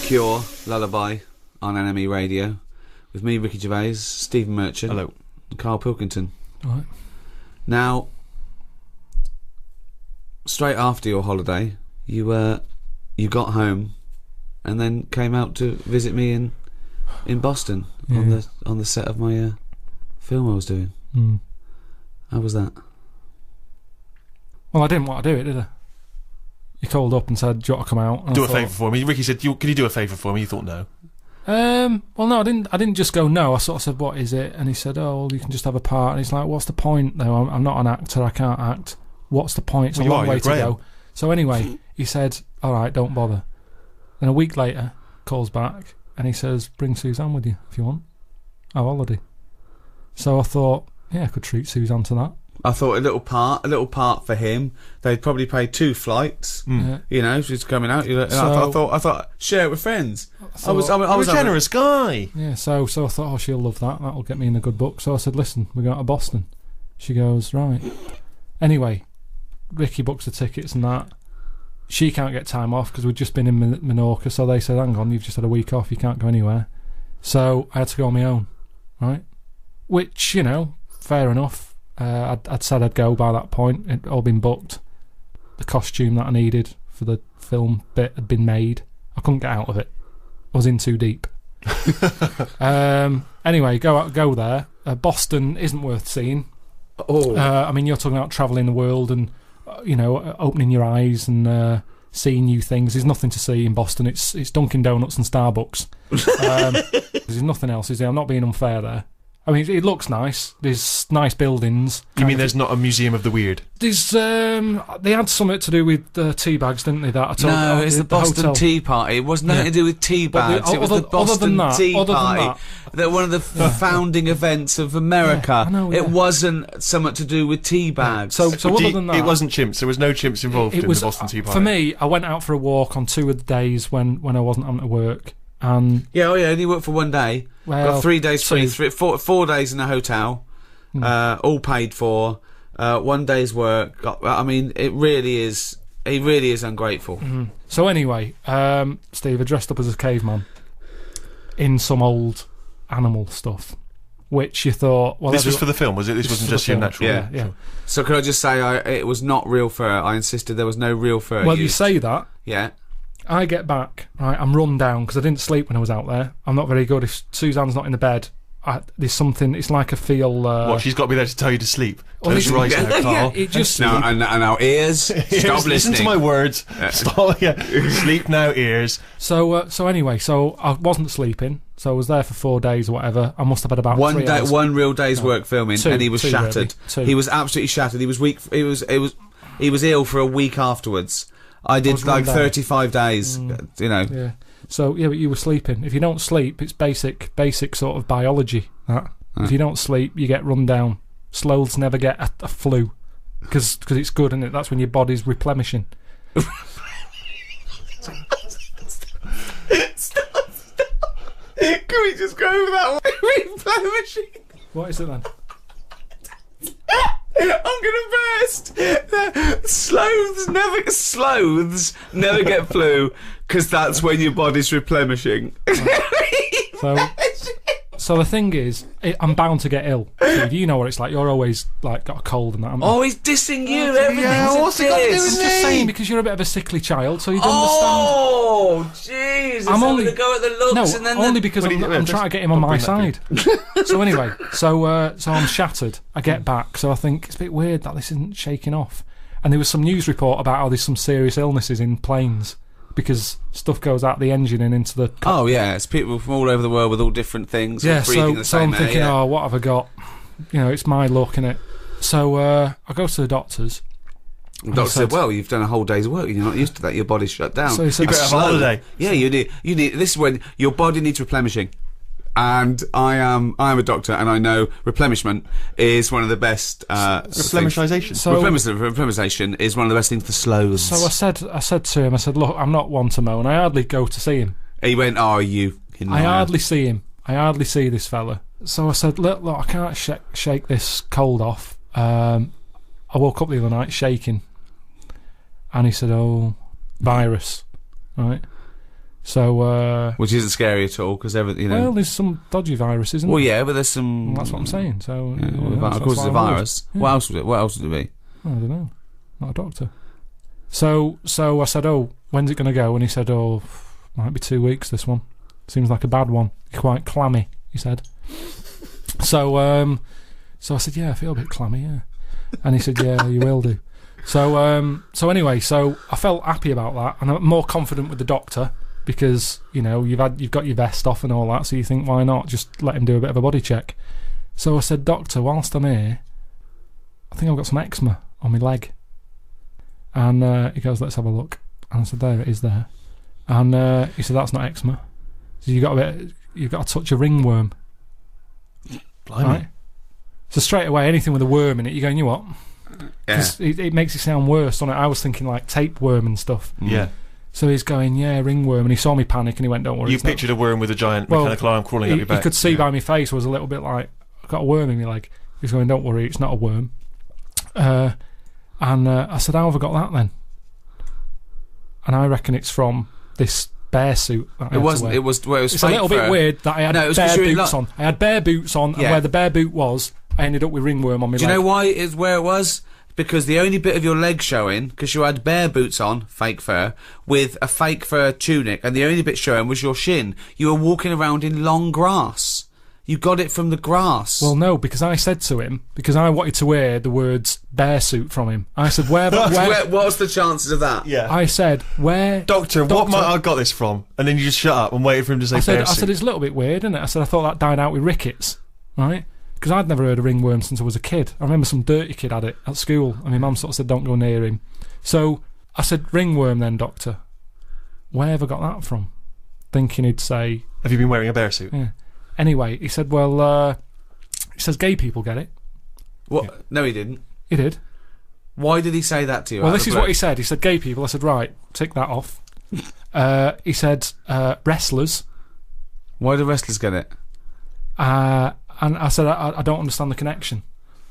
Cure, Lullaby on NME Radio. With me, Ricky Gervais, Stephen Merchant. Hello. And Karl Pilkington. All right. Now, straight after your holiday, you got home and then came out to visit me in Boston on the set of my film I was doing. How was that? Well, I didn't want to do it, did I? He called up and said, do you want to come out? And do a favour for me. Ricky said, can you do a favour for me? You thought no. Well, no, I didn't just go no. I sort of said, what is it? And he said, oh, well, you can just have a part. And he's like, what's the point, though? I'm not an actor, I can't act. What's the point? It's a long way to go. So anyway, he said, all right, don't bother. Then a week later, calls back, and he says, bring Suzanne with you, if you want. Our holiday. So I thought, yeah, I could treat Suzanne to that. I thought a little part for him. They'd probably pay 2 flights. You know, she's coming out. I thought, share it with friends. I was a generous guy. Yeah, so I thought, oh, she'll love that. That'll get me in a good book. So I said, listen, we're going to Boston. She goes, right. Anyway, Ricky books the tickets and that. She can't get time off because we'd just been in Menorca. So they said, hang on, you've just had a week off. You can't go anywhere. So I had to go on my own, right? Which, you know, fair enough. I'd said I'd go by that point. It'd all been booked. The costume that I needed for the film bit had been made. I couldn't get out of it. I was in too deep. Anyway, go there. Boston isn't worth seeing. I mean, you're talking about travelling the world and opening your eyes and seeing new things. There's nothing to see in Boston. It's Dunkin' Donuts and Starbucks. There's nothing else, is there? I'm not being unfair there. I mean, it looks nice. There's nice buildings. You mean there's not a museum of the weird? There's they had something to do with tea bags, didn't they? No, it's the Boston hotel. Tea Party. It wasn't nothing to do with tea bags. It was the Boston Tea Party. That one of the founding events of America. It wasn't something to do with tea bags. So other than that, it wasn't chimps. There was no chimps involved in the Boston Tea Party. For me, I went out for a walk on 2 of the days when I wasn't having to work. And only worked for 1 day. Well, got 3 days free, 4 days in a hotel, all paid for. 1 day's work. I mean, it really is ungrateful. So anyway, Steve, I dressed up as a caveman in some old animal stuff, which you thought, well, this was for the film, was it? This wasn't just your natural. Yeah. So could I just say, it was not real fur. I insisted there was no real fur. Well, used. You say that. Yeah. I get back, right, I'm run down because I didn't sleep when I was out there. I'm not very good. If Suzanne's not in the bed, there's something, it's like I feel... what, she's got to be there to tell you to sleep? Close your eyes now, Carl. It just... Now, and our ears, stop listening. Listen to my words. Stop, sleep now, ears. So anyway, I wasn't sleeping, so I was there for 4 days or whatever. I must have had about 3 hours. One real day's work filming, and he was shattered. Really. He was absolutely shattered. He was weak. He was ill for a week afterwards. I did like 35 days, Yeah. So, but you were sleeping. If you don't sleep, it's basic sort of biology, that. If you don't sleep, you get run down. Sloths never get a flu. Because it's good, isn't it? That's when your body's replenishing. Stop. Can we just go over that way? Replenishing. What is it then? I'm gonna burst. Sloths never get flu because that's when your body's replenishing. So So the thing is, I'm bound to get ill. Steve, you know what it's like. You're always like got a cold and that. Oh, he's dissing you. Everything's what's it got to do with I'm just saying because you're a bit of a sickly child, so you don't Oh, jeez. I'm only going to go at the looks understand. and then Only because I'm trying to get him on my side. So anyway, so I'm shattered. I get back, so I think it's a bit weird that this isn't shaking off. And there was some news report about how there's some serious illnesses in planes because stuff goes out the engine and into the... Oh, yeah, it's people from all over the world with all different things. Yeah, all breathing the so same I'm thinking, air, yeah. oh, what have I got? You know, it's my luck, innit? So I go to the doctors. The doctor said, well, you've done a whole day's work. You're not used to that. Your body's shut down. So he said, You better have a holiday. Yeah, you need. This is when your body needs replenishing. And I am a doctor, and I know replenishment is one of the best. Replenishization. Replenishization is one of the best things for sloths. So I said to him, I said, look, I'm not one to moan. I hardly go to see him. He went, oh, you. I hardly see him. I hardly see this fella. So I said, look, I can't shake this cold off. I woke up the other night shaking. And he said, oh, virus. Right. So, which isn't scary at all because everything, you know. Well, there's some dodgy virus, isn't Well, there? yeah, but there's some. Well, that's what I'm saying. So, Yeah, of course, it's a virus. Yeah. What else was it? What else would it be? I don't know. Not a doctor. So I said, oh, when's it going to go? And he said, oh, might be 2 weeks. This one seems like a bad one. Quite clammy, he said. So I said, yeah, I feel a bit clammy, yeah. And he said, yeah, you will do. So anyway, so I felt happy about that, and I'm more confident with the doctor. Because, you know, you've got your vest off and all that, so you think, why not just let him do a bit of a body check? So I said, doctor, whilst I'm here, I think I've got some eczema on my leg. And he goes, let's have a look. And I said, there it is there. And he said, that's not eczema. So you've got a touch of ringworm. Blimey. Right? So straight away, anything with a worm in it, you're going, you what? Yeah. It makes it sound worse, doesn't it? I was thinking like tapeworm and stuff. Yeah. So he's going, yeah, ringworm, and he saw me panic, and he went, don't worry. You pictured a worm with a giant mechanical arm crawling up your back. You could see by my face was a little bit like, I've got a worm in my leg. He's going, don't worry, it's not a worm. And I said, how have I got that then? And I reckon it's from this bear suit that I had to wear. It's a little bit weird that I had bare boots on. I had bare boots on, and where the bare boot was, I ended up with ringworm on my leg. Do you know why it's where it was? Because the only bit of your leg showing, because you had bare boots on, fake fur, with a fake fur tunic, and the only bit showing was your shin. You were walking around in long grass. You got it from the grass. Well, no, because I said to him, because I wanted to hear the words bear suit from him. I said, what's the chances of that? Yeah. I said, where... Doctor, what might I got this from? And then you just shut up and waited for him to say bear suit. I said, it's a little bit weird, isn't it? I said, I thought that died out with rickets, right? Because I'd never heard of ringworm since I was a kid. I remember some dirty kid had it at school, and my mum sort of said, don't go near him. So I said, ringworm then, doctor. Where have I got that from? Thinking he'd say... Have you been wearing a bear suit? Yeah. Anyway, he said, well, he says gay people get it. What? Yeah. No, he didn't. He did. Why did he say that to you? Well, this is what he said. He said gay people. I said, right, tick that off. He said wrestlers. Why do wrestlers get it? And I said, I don't understand the connection.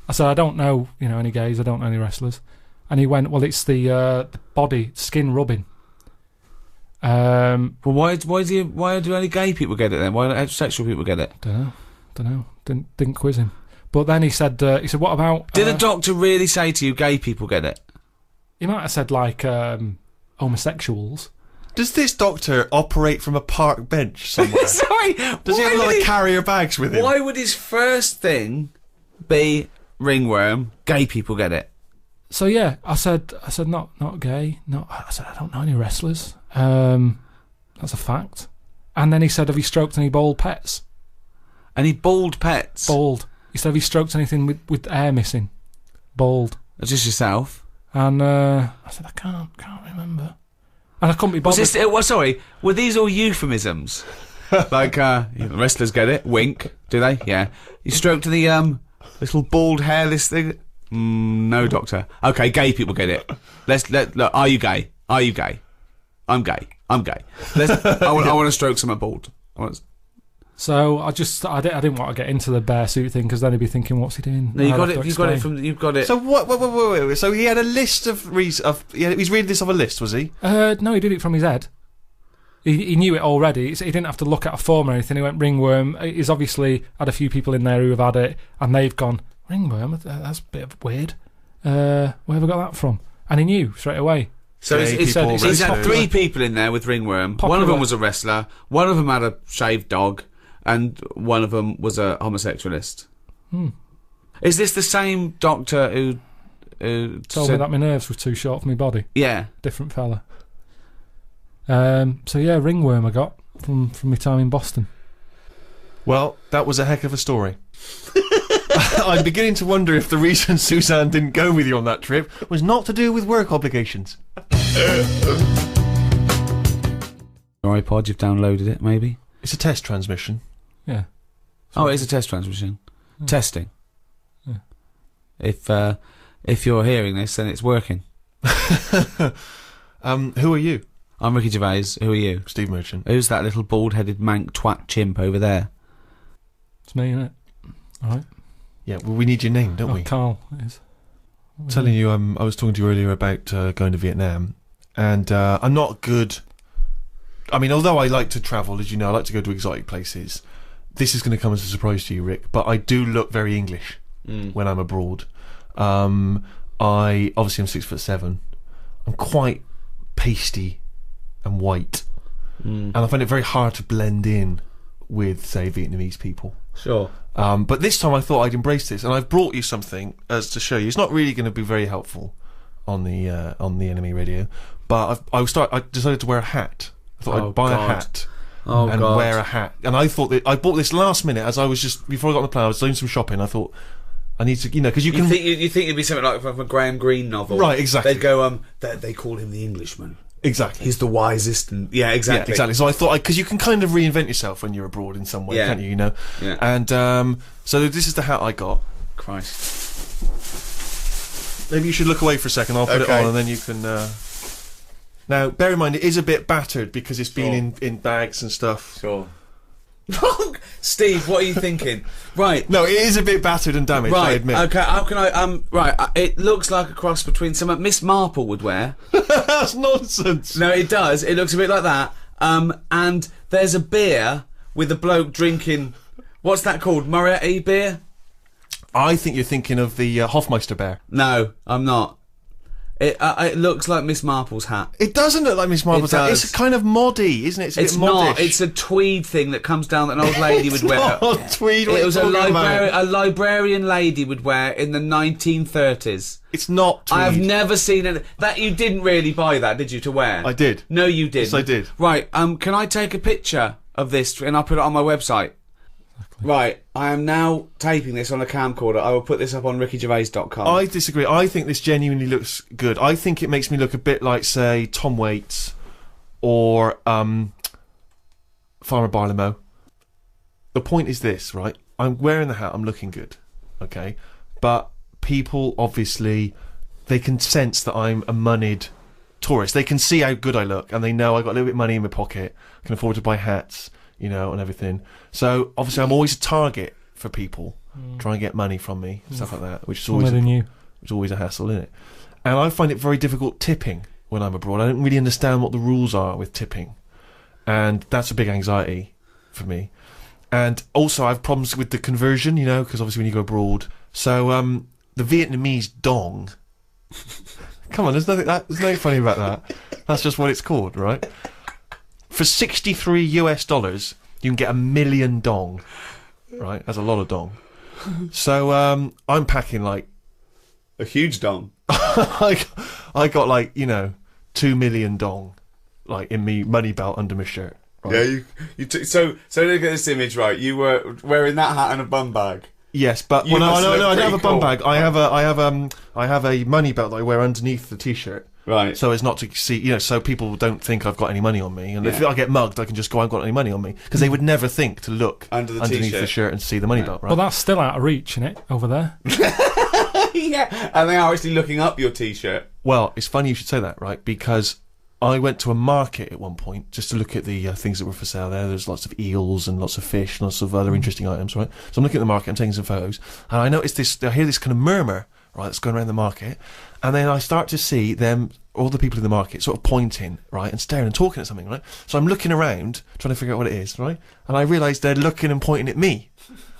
I said, I don't know, any gays. I don't know any wrestlers. And he went, well, it's the body, skin rubbing. Well, why do only gay people get it then? Why don't heterosexual people get it? Don't know. Didn't quiz him. But then he said, what about... Did a doctor really say to you, gay people get it? He might have said, like, homosexuals. Does this doctor operate from a park bench somewhere? Sorry, does he have a lot of carrier bags with him? Why would his first thing be ringworm? Gay people get it. So yeah, I said not gay. I said I don't know any wrestlers. That's a fact. And then he said, have you stroked any bald pets? Any bald pets? Bald. He said, have you stroked anything with hair missing? Bald. Just yourself? And I said, I can't remember. And I couldn't be bothered. Sorry, were these all euphemisms? Like, wrestlers get it. Wink. Do they? Yeah. You stroked the little bald hairless thing. No, doctor. Okay, gay people get it. Look. Are you gay? Are you gay? I'm gay. I'm gay. I want to stroke someone bald. So I didn't want to get into the bear suit thing because then he'd be thinking, what's he doing? No, you've got it. So what? Wait. So he had a list of he's reading this off a list, was he? No, he did it from his head. He knew it already. He didn't have to look at a form or anything. He went ringworm. He's obviously had a few people in there who have had it, and they've gone, ringworm? That's a bit of weird. Where have I got that from? And he knew straight away. So he's had 3 people in there with ringworm. Popular. One of them was a wrestler, one of them had a shaved dog, and one of them was a homosexualist. Is this the same doctor who told me that my nerves were too short for my body? Yeah. Different fella. So yeah, ringworm I got from my time in Boston. Well, that was a heck of a story. I'm beginning to wonder if the reason Suzanne didn't go with you on that trip was not to do with work obligations. Your iPod, you've downloaded it, maybe? It's a test transmission. Yeah. Oh, it is a test transmission. Yeah. Testing. Yeah. If you're hearing this, then it's working. Who are you? I'm Ricky Gervais. Who are you? Steve Merchant. Who's that little bald-headed mank twat chimp over there? It's me, innit? All right. Yeah, well, we need your name, don't we? Carl, it is. Telling you, I was talking to you earlier about going to Vietnam, and I'm not good. I mean, although I like to travel, as you know, I like to go to exotic places. This is going to come as a surprise to you, Rick, but I do look very English when I'm abroad. I'm 6'7". I'm quite pasty and white, and I find it very hard to blend in with, say, Vietnamese people. Sure. But this time I thought I'd embrace this, and I've brought you something as to show you. It's not really going to be very helpful on the NME radio, but I decided to wear a hat. I thought I'd buy a hat and wear a hat. And I thought that I bought this last minute as I was just before I got on the plane. I was doing some shopping. I thought I need to, because you can think it'd be something like from a Graham Greene novel, right? Exactly. They'd go they call him the Englishman. Exactly. He's the wisest, and exactly. Yeah, exactly. So I thought, because you can kind of reinvent yourself when you're abroad in some way, can't you? Yeah. And so this is the hat I got. Christ. Maybe you should look away for a second. I'll put it on, and then you can. Now, bear in mind, it is a bit battered because it's been in bags and stuff. Sure. Steve, what are you thinking? Right. No, it is a bit battered and damaged, I admit. Okay, how can I, right, it looks like a cross between something Miss Marple would wear. That's nonsense. No, it does. It looks a bit like that. And there's a beer with a bloke drinking, what's that called? Moretti beer? I think you're thinking of the Hofmeister bear. No, I'm not. It looks like Miss Marple's hat. It doesn't look like Miss Marple's hat. It's kind of moddy, isn't it? It's a bit modish. Not. It's a tweed thing that comes down that an old lady would wear. Tweed. It was a librarian lady would wear in the 1930s. It's not tweed. I have never seen it. That you didn't really buy that, did you, to wear? I did. No, you didn't. Yes, I did. Right. Can I take a picture of this and I'll put it on my website? Right, I am now taping this on a camcorder. I will put this up on rickygervais.com. I disagree. I think this genuinely looks good. I think it makes me look a bit like, say, Tom Waits or Farmer Barlow. The point is this, right? I'm wearing the hat, I'm looking good, okay? But people, obviously, they can sense that I'm a moneyed tourist. They can see how good I look, and they know I got a little bit of money in my pocket. I can afford to buy hats, and everything. So obviously I'm always a target for people trying to get money from me, stuff like that, which is always a hassle, isn't it? And I find it very difficult tipping when I'm abroad. I don't really understand what the rules are with tipping, and that's a big anxiety for me. And also I have problems with the conversion, because obviously when you go abroad. So the Vietnamese dong. Come on, there's nothing funny about that. That's just what it's called, right? For $63 US, you can get 1 million dong. Right? That's a lot of dong. So I'm packing like a huge dong. I got 2 million dong, in me money belt under my shirt. Right? Yeah, so look at this image, right? You were wearing that hat and a bum bag. Yes, but I don't have a bum bag. I have a money belt that I wear underneath the t-shirt. Right. So as not to see, so people don't think I've got any money on me. And if I get mugged, I can just go, I haven't got any money on me. Because they would never think to look underneath the shirt and see the money belt, right? Well, that's still out of reach, isn't it, over there? Yeah, and they are actually looking up your t-shirt. Well, it's funny you should say that, right? Because I went to a market at one point just to look at the things that were for sale there. There's lots of eels and lots of fish, lots of other interesting items, right? So I'm looking at the market, I'm taking some photos, and I noticed this, I hear this kind of murmur right, that's going around the market, and then I start to see them, all the people in the market, sort of pointing, right, and staring and talking at something, right? So I'm looking around, trying to figure out what it is, right? And I realise they're looking and pointing at me.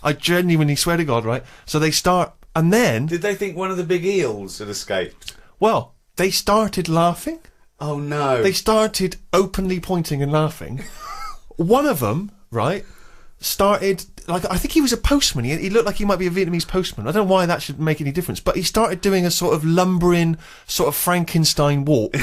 I genuinely swear to God, right? So they start, and then... Did they think one of the big eels had escaped? Well, they started laughing. Oh, no. They started openly pointing and laughing. One of them, right, started... Like, I think he was a postman. He looked like he might be a Vietnamese postman. I don't know why that should make any difference. But he started doing a sort of lumbering, sort of Frankenstein walk.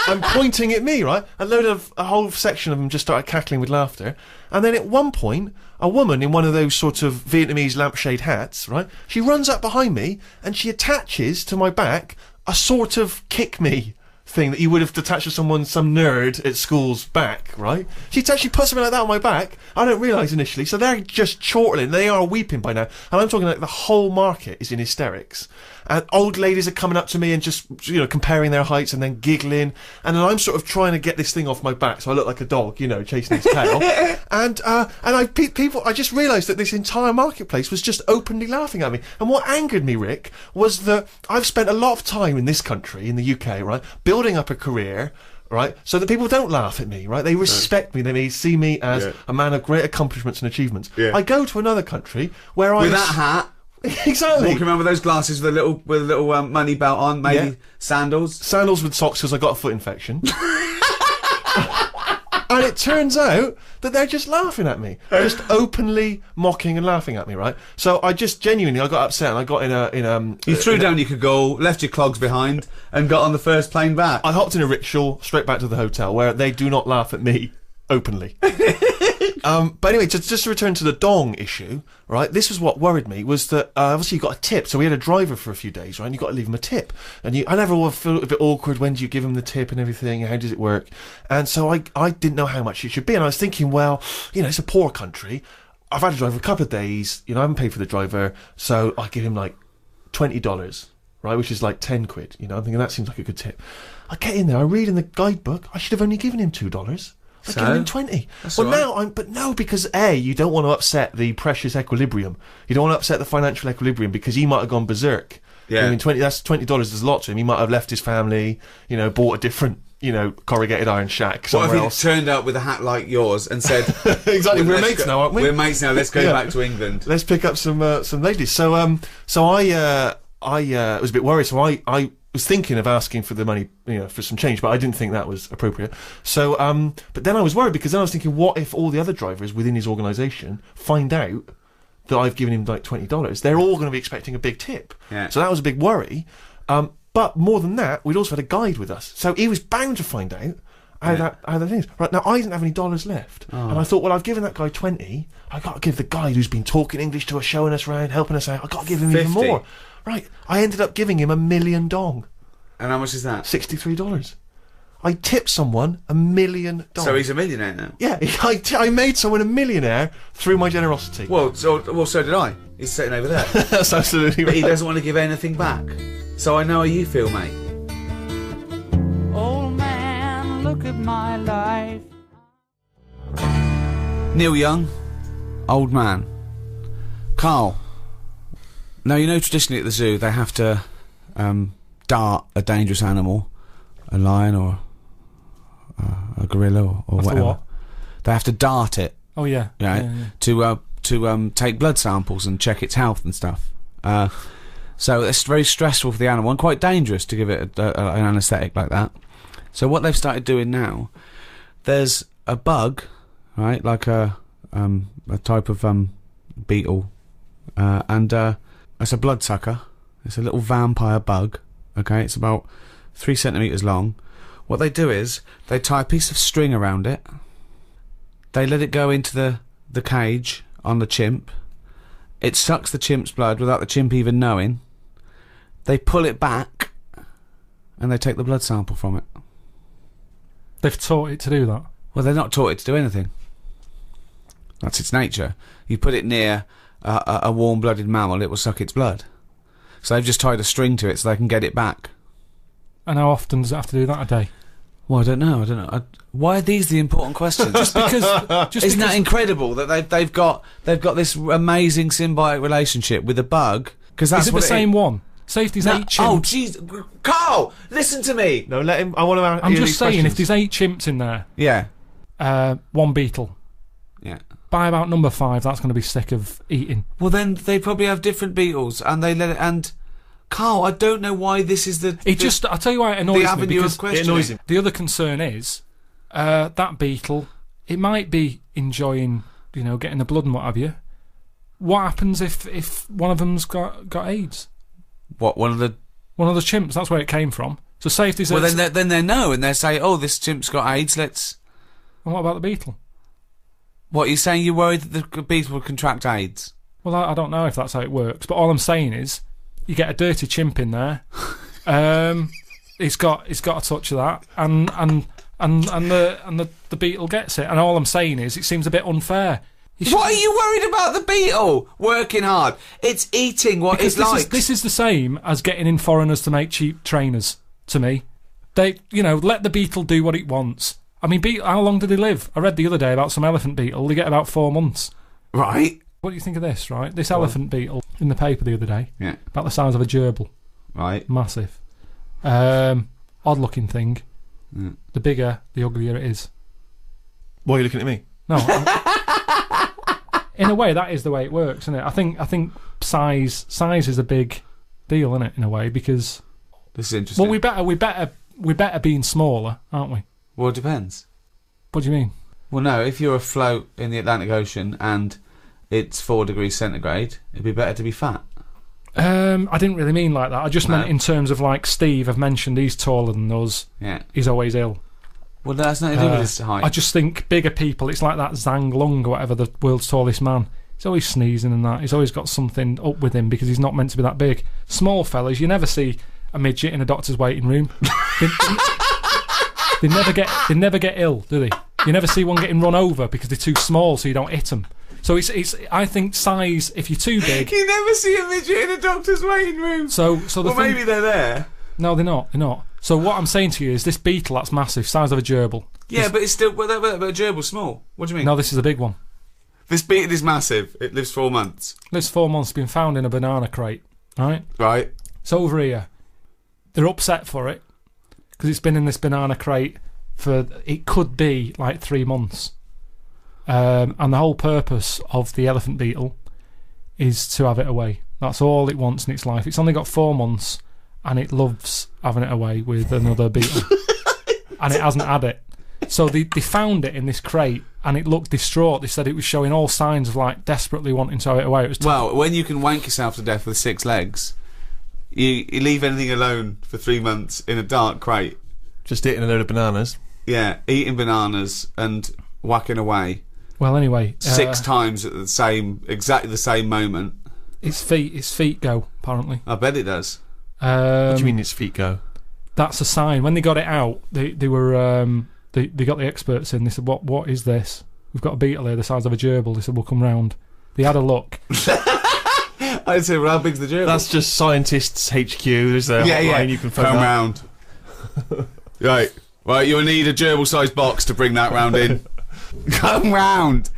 And pointing at me, right? A whole section of them just started cackling with laughter. And then at one point, a woman in one of those sort of Vietnamese lampshade hats, right? She runs up behind me and she attaches to my back a sort of kick me thing that you would have attached to some nerd at school's back, right? She actually put something like that on my back. I don't realise initially, so they're just chortling. They are weeping by now, and I'm talking like the whole market is in hysterics. And old ladies are coming up to me and just, you know, comparing their heights and then giggling. And then I'm sort of trying to get this thing off my back, so I look like a dog, you know, chasing its tail. And I just realised that this entire marketplace was just openly laughing at me. And what angered me, Rick, was that I've spent a lot of time in this country, in the UK, right, building up a career, right, so that people don't laugh at me, right? They respect me. They see me as a man of great accomplishments and achievements. Yeah. I go to another country where with that hat. Exactly. Walking around with those glasses with a little money belt on, maybe sandals with socks because I got a foot infection. And it turns out that they're just laughing at me, just openly mocking and laughing at me, right? So I just genuinely, I got upset and I got You threw down your cagoule, left your clogs behind, and got on the first plane back. I hopped in a rickshaw straight back to the hotel where they do not laugh at me openly. But anyway, just to return to the dong issue, right? This was what worried me, was that obviously you got a tip. So we had a driver for a few days, right? And you got to leave him a tip. And I never feel a bit awkward. When do you give him the tip and everything? How does it work? And so I didn't know how much it should be. And I was thinking, well, you know, it's a poor country. I've had a driver a couple of days. You know, I haven't paid for the driver, so I give him like $20, right? Which is like 10 quid. You know, I'm thinking that seems like a good tip. I get in there. I read in the guidebook. I should have only given him $2. I give him 20. That's well, now, because you don't want to upset the precious equilibrium. You don't want to upset the financial equilibrium because he might have gone berserk. Yeah. I mean, that's $20 is a lot to him. He might have left his family, you know, bought a different, you know, corrugated iron shack somewhere what if else. He turned up with a hat like yours and said, exactly, we're mates now, aren't we? We're mates now. Let's go back to England. Let's pick up some ladies. So I was a bit worried. So I was thinking of asking for the money, you know, for some change, but I didn't think that was appropriate. So, but then I was worried because then I was thinking, what if all the other drivers within his organisation find out that I've given him like $20? They're all going to be expecting a big tip. Yeah. So that was a big worry. But more than that, we'd also had a guide with us, so he was bound to find out how that thing is. Right now, I didn't have any dollars left, and I thought, well, I've given that guy 20. I got to give the guide who's been talking English to us, showing us around, helping us out. I got to give him 50. even more. Right, I ended up giving him $1 million dong. And how much is that? $63. I tipped someone $1 million. So he's a millionaire now. Yeah, I made someone a millionaire through my generosity. Well, so did I. He's sitting over there. That's absolutely But right. he doesn't want to give anything back. So I know how you feel, mate. Old man, look at my life. Neil Young, old man. Karl. Now, you know, traditionally at the zoo, they have to dart a dangerous animal, a lion or a gorilla or whatever. What? They have to dart it. Oh yeah. Right, Yeah. to take blood samples and check its health and stuff. So it's very stressful for the animal and quite dangerous to give it an anaesthetic like that. So what they've started doing now, there's a bug, right, like a type of beetle, and it's a bloodsucker. It's a little vampire bug. Okay, it's about 3 centimeters long. What they do is they tie a piece of string around it. They let it go into the cage on the chimp. It sucks the chimp's blood without the chimp even knowing. They pull it back, and they take the blood sample from it. They've taught it to do that. Well, they're not taught it to do anything. That's its nature. You put it near a warm-blooded mammal, it will suck its blood. So they've just tied a string to it so they can get it back. And how often does it have to do that a day? Well, I don't know. Why are these the important questions? Just because, isn't that incredible that they've got this amazing symbiotic relationship with a bug? Because that's is it the same one? Say if there's 8 chimps. Oh, jeez. Carl, listen to me. No, let him. I want to. I'm just saying, if there's 8 chimps in there, Yeah. 1 beetle. Yeah. By about number 5, that's going to be sick of eating. Well, then they probably have different beetles, and they let it. And Carl, I don't know why this is the. I'll tell you why it annoys the me, avenue because of questioning. it annoys him. the other concern is that beetle. It might be enjoying, getting the blood and what have you. What happens if one of them's got AIDS? What, one of the chimps? That's where it came from. So say if there's Well, then they know, and they say, "Oh, this chimp's got AIDS. Let's." And what about the beetle? What, you're saying? You're worried that the beetle will contract AIDS? Well, I don't know if that's how it works, but all I'm saying is, you get a dirty chimp in there. It's got a touch of that, and the beetle gets it. And all I'm saying is, it seems a bit unfair. What are you worried about the beetle working hard? It's eating what it likes. This is the same as getting in foreigners to make cheap trainers. To me, they let the beetle do what it wants. I mean, how long do they live? I read the other day about some elephant beetle. They get about 4 months. Right. What do you think of this? Right, this elephant beetle in the paper the other day. Yeah. About the size of a gerbil. Right. Massive. Odd looking thing. Mm. The bigger, the uglier it is. Why are you looking at me? No. In a way, that is the way it works, isn't it? I think size is a big deal, isn't it? In a way, because this is interesting. Well, we better being smaller, aren't we? Well, it depends. What do you mean? Well, no. If you're afloat in the Atlantic Ocean and it's 4 degrees centigrade, it'd be better to be fat. I didn't really mean like that. I just meant in terms of, like, Steve. I've mentioned he's taller than us. Yeah. He's always ill. Well, that's nothing to do with his height. I just think bigger people, it's like that Zhang Lung or whatever, the world's tallest man. He's always sneezing and that. He's always got something up with him because he's not meant to be that big. Small fellas, you never see a midget in a doctor's waiting room. They never get ill, do they? You never see one getting run over because they're too small, so you don't hit them. So it's. I think size. If you're too big, you never see a midget in a doctor's waiting room. So maybe they're there. No, they're not. They're not. So what I'm saying to you is, this beetle that's massive, size of a gerbil. Yeah, but it's still. But a gerbil's small. What do you mean? No, this is a big one. This beetle is massive. It lives 4 months. Lives 4 months. Been found in a banana crate. Right. Right. It's over here. They're upset for it because it's been in this banana crate for, it could be like 3 months. And the whole purpose of the elephant beetle is to have it away. That's all it wants in its life. It's only got 4 months and it loves having it away with another beetle. And it hasn't had it. So they found it in this crate and it looked distraught. They said it was showing all signs of, like, desperately wanting to have it away. It was well, when you can wank yourself to death with 6 legs, you leave anything alone for 3 months in a dark crate. Just eating a load of bananas. Yeah, eating bananas and whacking away. Well, anyway, 6 times at exactly the same moment. Its feet go, apparently. I bet it does. What do you mean its feet go? That's a sign. When they got it out, they got the experts in. They said, "What is this? We've got a beetle here the size of a gerbil." They said, "We'll come round." They had a look. I'd say, well, how big's the gerbil? That's just scientists HQ. There's a hotline you can phone. Come round. Right. Well, you'll need a gerbil-sized box to bring that round in. Come round.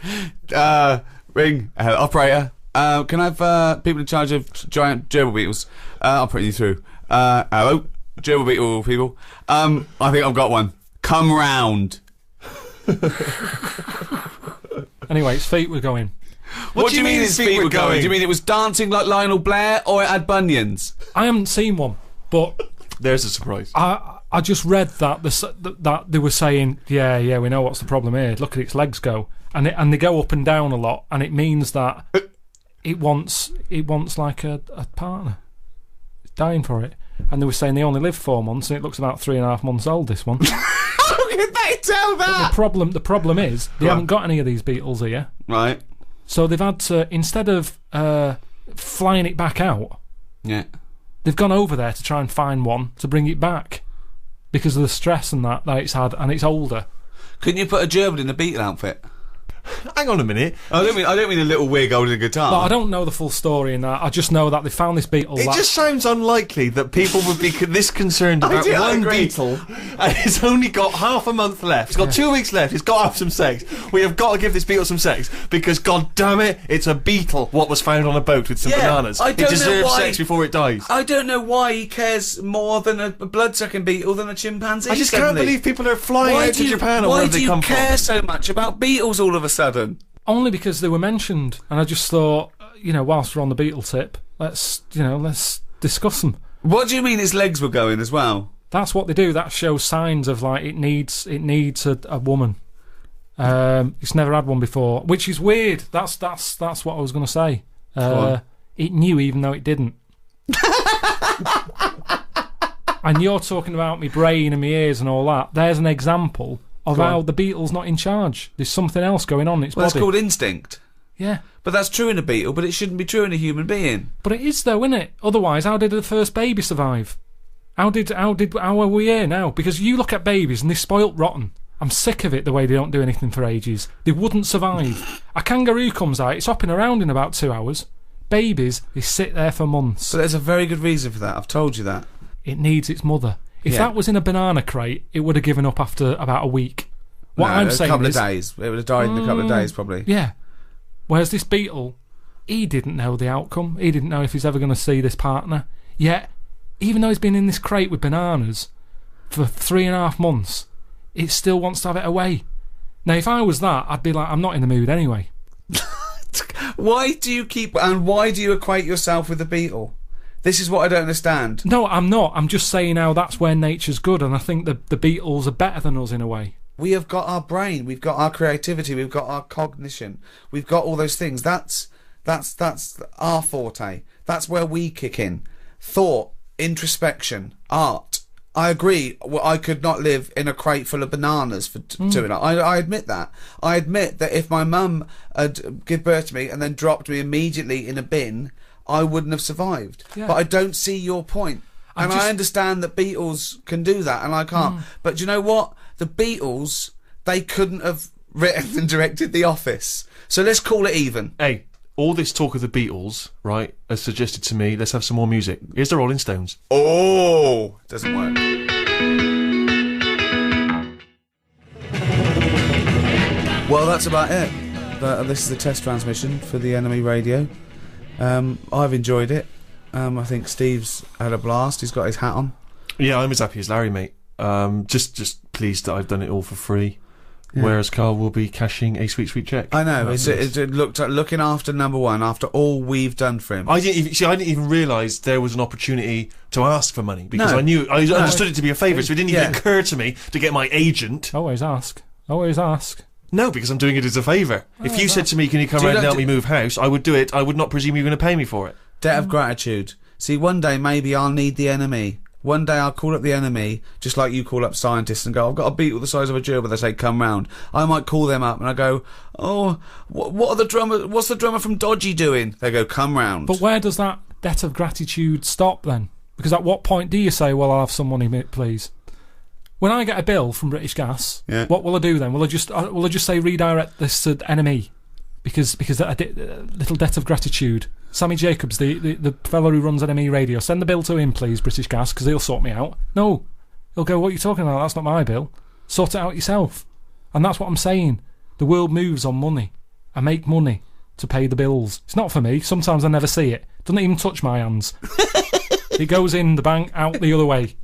Ring. Operator. Can I have people in charge of giant gerbil beetles? I'll put you through. Hello? Gerbil beetle people. I think I've got one. Come round. Anyway, its feet were going. What do you mean its feet were going? Do you mean it was dancing like Lionel Blair, or it had bunions? I haven't seen one, but there's a surprise. I just read that that they were saying, yeah, we know what's the problem here. Look at its legs go, and they go up and down a lot, and it means that it wants like a partner. It's dying for it. And they were saying they only live 4 months, and it looks about 3.5 months old, this one. How could they tell that? The problem is they haven't got any of these beetles here. Right. So they've had to, instead of flying it back out, yeah, they've gone over there to try and find one to bring it back because of the stress and that it's had, and it's older. Couldn't you put a gerbil in a beetle outfit? Hang on a minute. I don't mean a little wig holding a guitar. But I don't know the full story in that. I just know that they found this beetle. It just sounds unlikely that people would be this concerned about one beetle, and it's only got half a month left. It's got 2 weeks left. It's got to have some sex. We have got to give this beetle some sex because, god damn it, it's a beetle. What was found on a boat with some bananas? It deserves sex before it dies. I don't know why he cares more than a blood-sucking beetle than a chimpanzee. I just can't believe people are flying out to Japan or wherever they come from. Why do you care so much about beetles all of a sudden? Only because they were mentioned, and I just thought, whilst we're on the beetle tip, let's discuss them. What do you mean his legs were going as well? That's what they do. That shows signs of it needs a woman. It's never had one before, which is weird. That's what I was going to say. It knew even though it didn't. And you're talking about me brain and my ears and all that. There's an example of how the beetle's not in charge. There's something else going on in its body. That's called instinct. Yeah. But that's true in a beetle, but it shouldn't be true in a human being. But it is though, isn't it? Otherwise, how did the first baby survive? How are we here now? Because you look at babies and they're spoilt rotten. I'm sick of it, the way they don't do anything for ages. They wouldn't survive. A kangaroo comes out, it's hopping around in about 2 hours. Babies, they sit there for months. But there's a very good reason for that. I've told you that. It needs its mother. If that was in a banana crate, it would have given up after about a week. What I'm saying is... a couple of days. It would have died in a couple of days, probably. Yeah. Whereas this beetle, he didn't know the outcome. He didn't know if he's ever going to see this partner. Yet, even though he's been in this crate with bananas for 3.5 months, it still wants to have it away. Now, if I was that, I'd be like, I'm not in the mood anyway. Why do you equate yourself with the beetle? This is what I don't understand. No, I'm not. I'm just saying how that's where nature's good, and I think the beetles are better than us in a way. We have got our brain, we've got our creativity, we've got our cognition, we've got all those things. That's our forte. That's where we kick in. Thought, introspection, art. I agree. Well, I could not live in a crate full of bananas for 2 hours. I admit that. I admit that if my mum had given birth to me and then dropped me immediately in a bin, I wouldn't have survived. Yeah. But I don't see your point. And I understand that Beatles can do that, and I can't. But do you know what? The Beatles, they couldn't have written and directed The Office. So let's call it even. Hey, all this talk of the Beatles, right, has suggested to me, let's have some more music. Here's the Rolling Stones. Oh, doesn't work. Well, that's about it. This is the test transmission for the NME radio. I've enjoyed it. I think Steve's had a blast. He's got his hat on. Yeah, I'm as happy as Larry, mate. Just pleased that I've done it all for free. Yeah. Whereas Karl will be cashing a sweet check. I know. It looked like looking after number one after all we've done for him. I didn't even realise there was an opportunity to ask for money because I understood it to be a favour. So it didn't even occur to me to get my agent. Always ask. No, because I'm doing it as a favour. If you said to me, "Can you come around and help me move house?" I would do it. I would not presume you're going to pay me for it. Debt of gratitude. See, one day maybe I'll need the NME. One day I'll call up the NME, just like you call up scientists and go, "I've got a beetle the size of a gerbil." They say, "Come round." I might call them up and I go, "Oh, what are the drummer? What's the drummer from Dodgy doing?" They go, "Come round." But where does that debt of gratitude stop then? Because at what point do you say, "Well, I'll have some money, please"? When I get a bill from British Gas, what will I do then? Will I just say redirect this to NME? Because that little debt of gratitude. Sammy Jacobs, the fellow who runs NME Radio, send the bill to him, please, British Gas, because he'll sort me out. No, he'll go, "What are you talking about? That's not my bill. Sort it out yourself." And that's what I'm saying. The world moves on money. I make money to pay the bills. It's not for me. Sometimes I never see it. Doesn't even touch my hands. It goes in the bank, out the other way.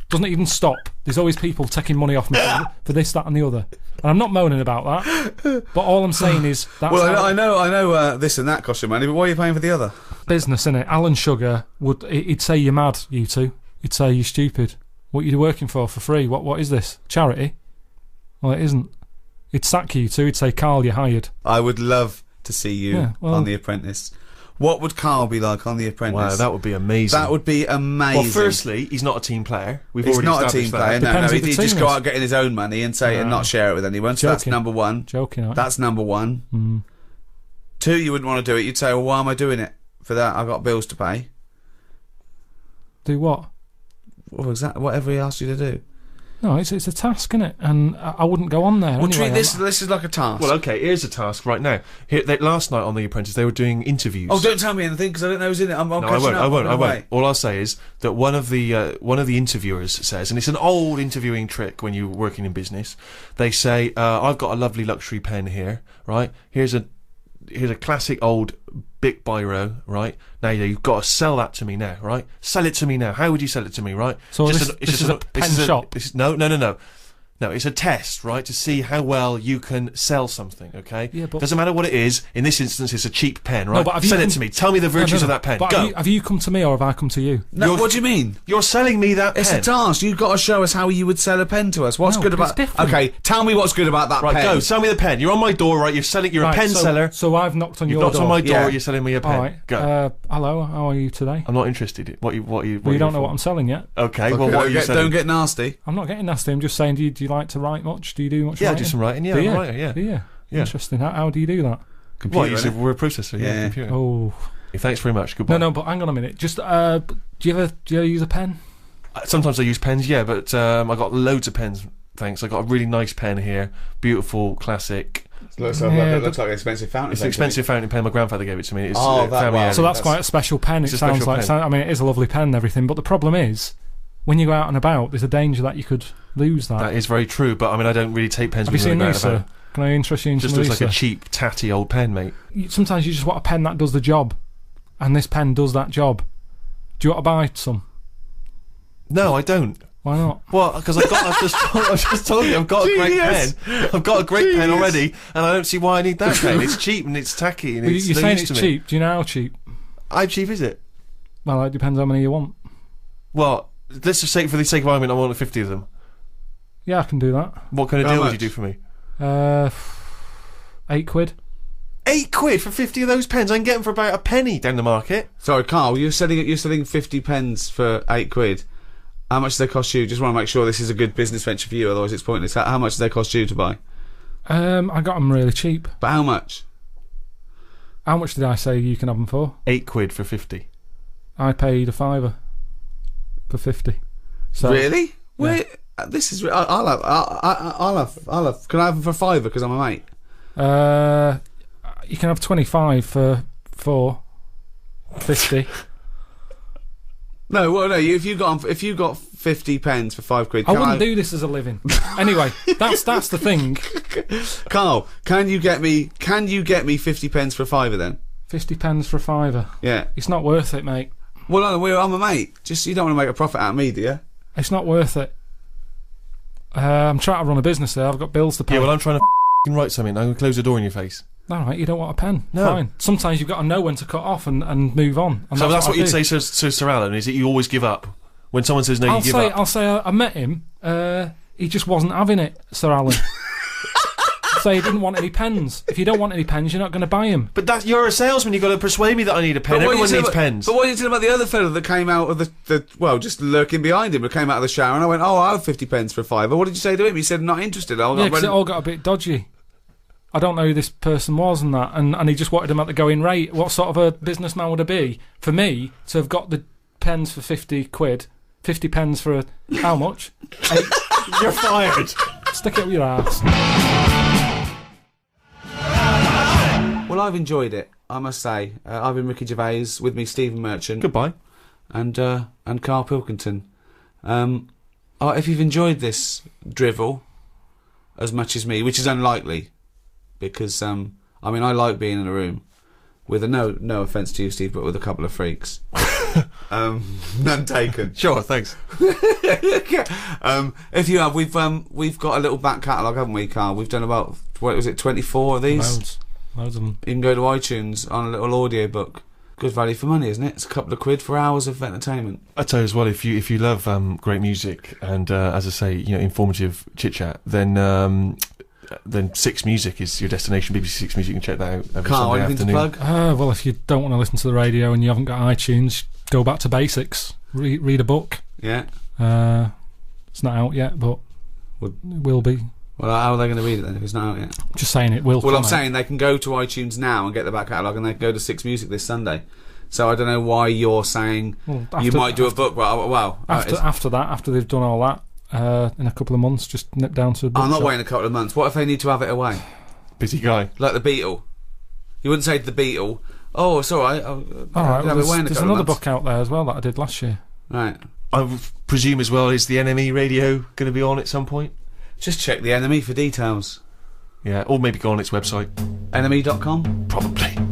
Doesn't even stop. There's always people taking money off me for this, that and the other. And I'm not moaning about that. But all I'm saying is... I know this and that costs you money, but why are you paying for the other? Business, innit? Alan Sugar, he'd say you're mad, you two. He'd say you're stupid. What are you working for free? What is this? Charity? Well, it isn't. He'd sack you two. He'd say, "Karl, you're hired." I would love to see you on The Apprentice. What would Karl be like on The Apprentice? Wow, that would be amazing. That would be amazing. Well, firstly, he's not a team player. He's not a team player. No, he'd just go out getting his own money and say and not share it with anyone. So that's number one. Joking. That's number one. 2, you wouldn't want to do it. You'd say, "Well, why am I doing it for that? I've got bills to pay." Do what? Well, exactly. Whatever he asked you to do. No, it's a task, isn't it? And I wouldn't go on there. Well, anyway. treat this is like a task. Well, okay, here's a task right now. Last night on The Apprentice, they were doing interviews. Oh, don't tell me anything because I don't know who's in it. No, I won't. All I'll say is that one of the interviewers says, and it's an old interviewing trick when you're working in business. They say, "I've got a lovely luxury pen here, right? Here's a classic old Bic biro, right? Now you've got to sell that to me now, right? Sell it to me now. How would you sell it to me, right? So this is a pen shop? No, it's a test, right, to see how well you can sell something, okay? Yeah, but... Doesn't matter what it is. In this instance, it's a cheap pen, right? No, but send it to me. Tell me the virtues of that pen. But Go. have you come to me or have I come to you? No, what do you mean? You're selling me that It's pen. a task. You've got to show us how you would sell a pen to us. What's No, good but about... it's different. Okay, tell me what's good about that Right, pen. go. Sell me the pen. You're on my door, right? You're a pen seller. So I've knocked on You've your knocked door. on my door. Yeah. You're selling me a pen. All right. Go. Hello, how are you today? I'm not interested. What you You don't know what I'm selling yet. Okay, Okay, well, what are you selling? don't get nasty. I'm not getting nasty. I'm just saying, do you like to write much? Do you do much Yeah, I writing? do some writing. Yeah, Do I'm you? a writer, yeah. Do you? Yeah. Interesting. How do you do that? Computer, What, you said innit? we're a processor, yeah, Yeah. computer. Oh. Thanks very much, goodbye. No, but hang on a minute. Just, do you ever use a pen? Sometimes I use pens, yeah, but I got loads of pens, thanks. I got a really nice pen here, beautiful, classic. Looks Yeah, like an expensive fountain. It's an expensive fountain pen, my grandfather gave it to me. It's Oh, that family one. heirloom. So that's quite a special pen. It It's a sounds special like. pen. I mean, it is a lovely pen and everything, but the problem is, when you go out and about, there's a danger that you could lose that. That is very true, but I mean, I don't really take pens Have you with me seen when I these, go out and sir? about. Can I interest you in Just some of looks these, like a sir? cheap, tatty old pen, mate. Sometimes you just want a pen that does the job, and this pen does that job. Do you want to buy some? No, I don't. Why not? Well, because I just told you I've got a great Genius. pen. I've got a great pen Genius. already, and I don't see why I need that pen. It's cheap and it's tacky and Well, it's you're no saying use it's to me. cheap. Do you know how cheap? How cheap is it? Well, it depends how many you want. Well, let's just say, for the sake of argument, I want 50 of them. Yeah, I can do that. What kind of How deal would Uh, you much? do for me? £8. £8 for 50 of those pens. I can get them for about a penny down the market. Sorry, Carl, you're selling 50 pens for £8. How much do they cost you? Just want to make sure this is a good business venture for you, otherwise it's pointless. How much do they cost you to buy? I got them really cheap. But how much? How much did I say you can have them for? £8 for 50. I paid a £5 for 50. So Really? Wait, this is. I'll have. Can I have them for a £5 because I'm a mate? you can have 25 for 50. No, well, no. If you got 50 pens for £5, I wouldn't do this as a living. Anyway, that's the thing. Carl, can you get me 50 pens for a £5 then? 50 pence for a £5. Yeah. It's not worth it, mate. Well, no, I'm a mate. Just you don't want to make a profit out of me, do you? It's not worth it. I'm trying to run a business there. I've got bills to pay. Yeah, well, I'm trying to write something. I'm going to close the door in your face. All right, you don't want a pen. No. Fine. Sometimes you've got to know when to cut off and move on. And So that's what I you'd do. say to Sir Alan, is that you always give up? When someone says no, you give up. I'll say I met him. He just wasn't having it, Sir Alan. Say he didn't want any pens. If you don't want any pens, you're not going to buy him. But you're a salesman. You've got to persuade me that I need a pen. But what Everyone you needs said pens. But what are you saying about the other fellow that came out of well, just lurking behind him, that came out of the shower, and I went, "Oh, I'll have 50 pence for a £5." What did you say to him? He said, "Not interested." Yeah, because it all got a bit dodgy. I don't know who this person was and that, and he just wanted him at the going rate. What sort of a businessman would it be for me to have got the pens for £50, 50 pens for a how much? 8. You're fired. Stick it up your ass. Well, I've enjoyed it, I must say. I've been Ricky Gervais, with me Stephen Merchant Goodbye. and Karl Pilkington. If you've enjoyed this drivel as much as me, which is unlikely, because I like being in a room with no offence to you, Steve, but with a couple of freaks. None taken. Sure, thanks. If you have, we've got a little back catalogue, haven't we, Carl? We've done about 24 of these. Loads of them. You can go to iTunes on a little audio book. Good value for money, isn't it? It's a couple of quid for hours of entertainment. I tell you as well, if you love great music and as I say, informative chit chat, then Six Music is your destination. BBC Six Music, you can check that out every Carl, Sunday anything to afternoon. plug? Well, if you don't want to listen to the radio and you haven't got iTunes, go back to basics. Read a book. Yeah. It's not out yet, but it will be. Well, how are they going to read it then if it's not out yet? Just saying it will. Well, I'm come out. saying they can go to iTunes now and get the back catalogue, and they can go to Six Music this Sunday. So I don't know why you're saying Well, you might do a book. Well, after they've done all that, in a couple of months. Just nip down to a bookshop. I'm not waiting a couple of months. What if they need to have it away? Busy guy. Like the Beatle. You wouldn't say to the Beatle, "Oh, it's all right. All right, well, there's another book out there as well that I did last year. Right. I would presume as well, is the NME radio going to be on at some point? Just check the NME for details. Yeah, or maybe go on its website. NME.com? Probably.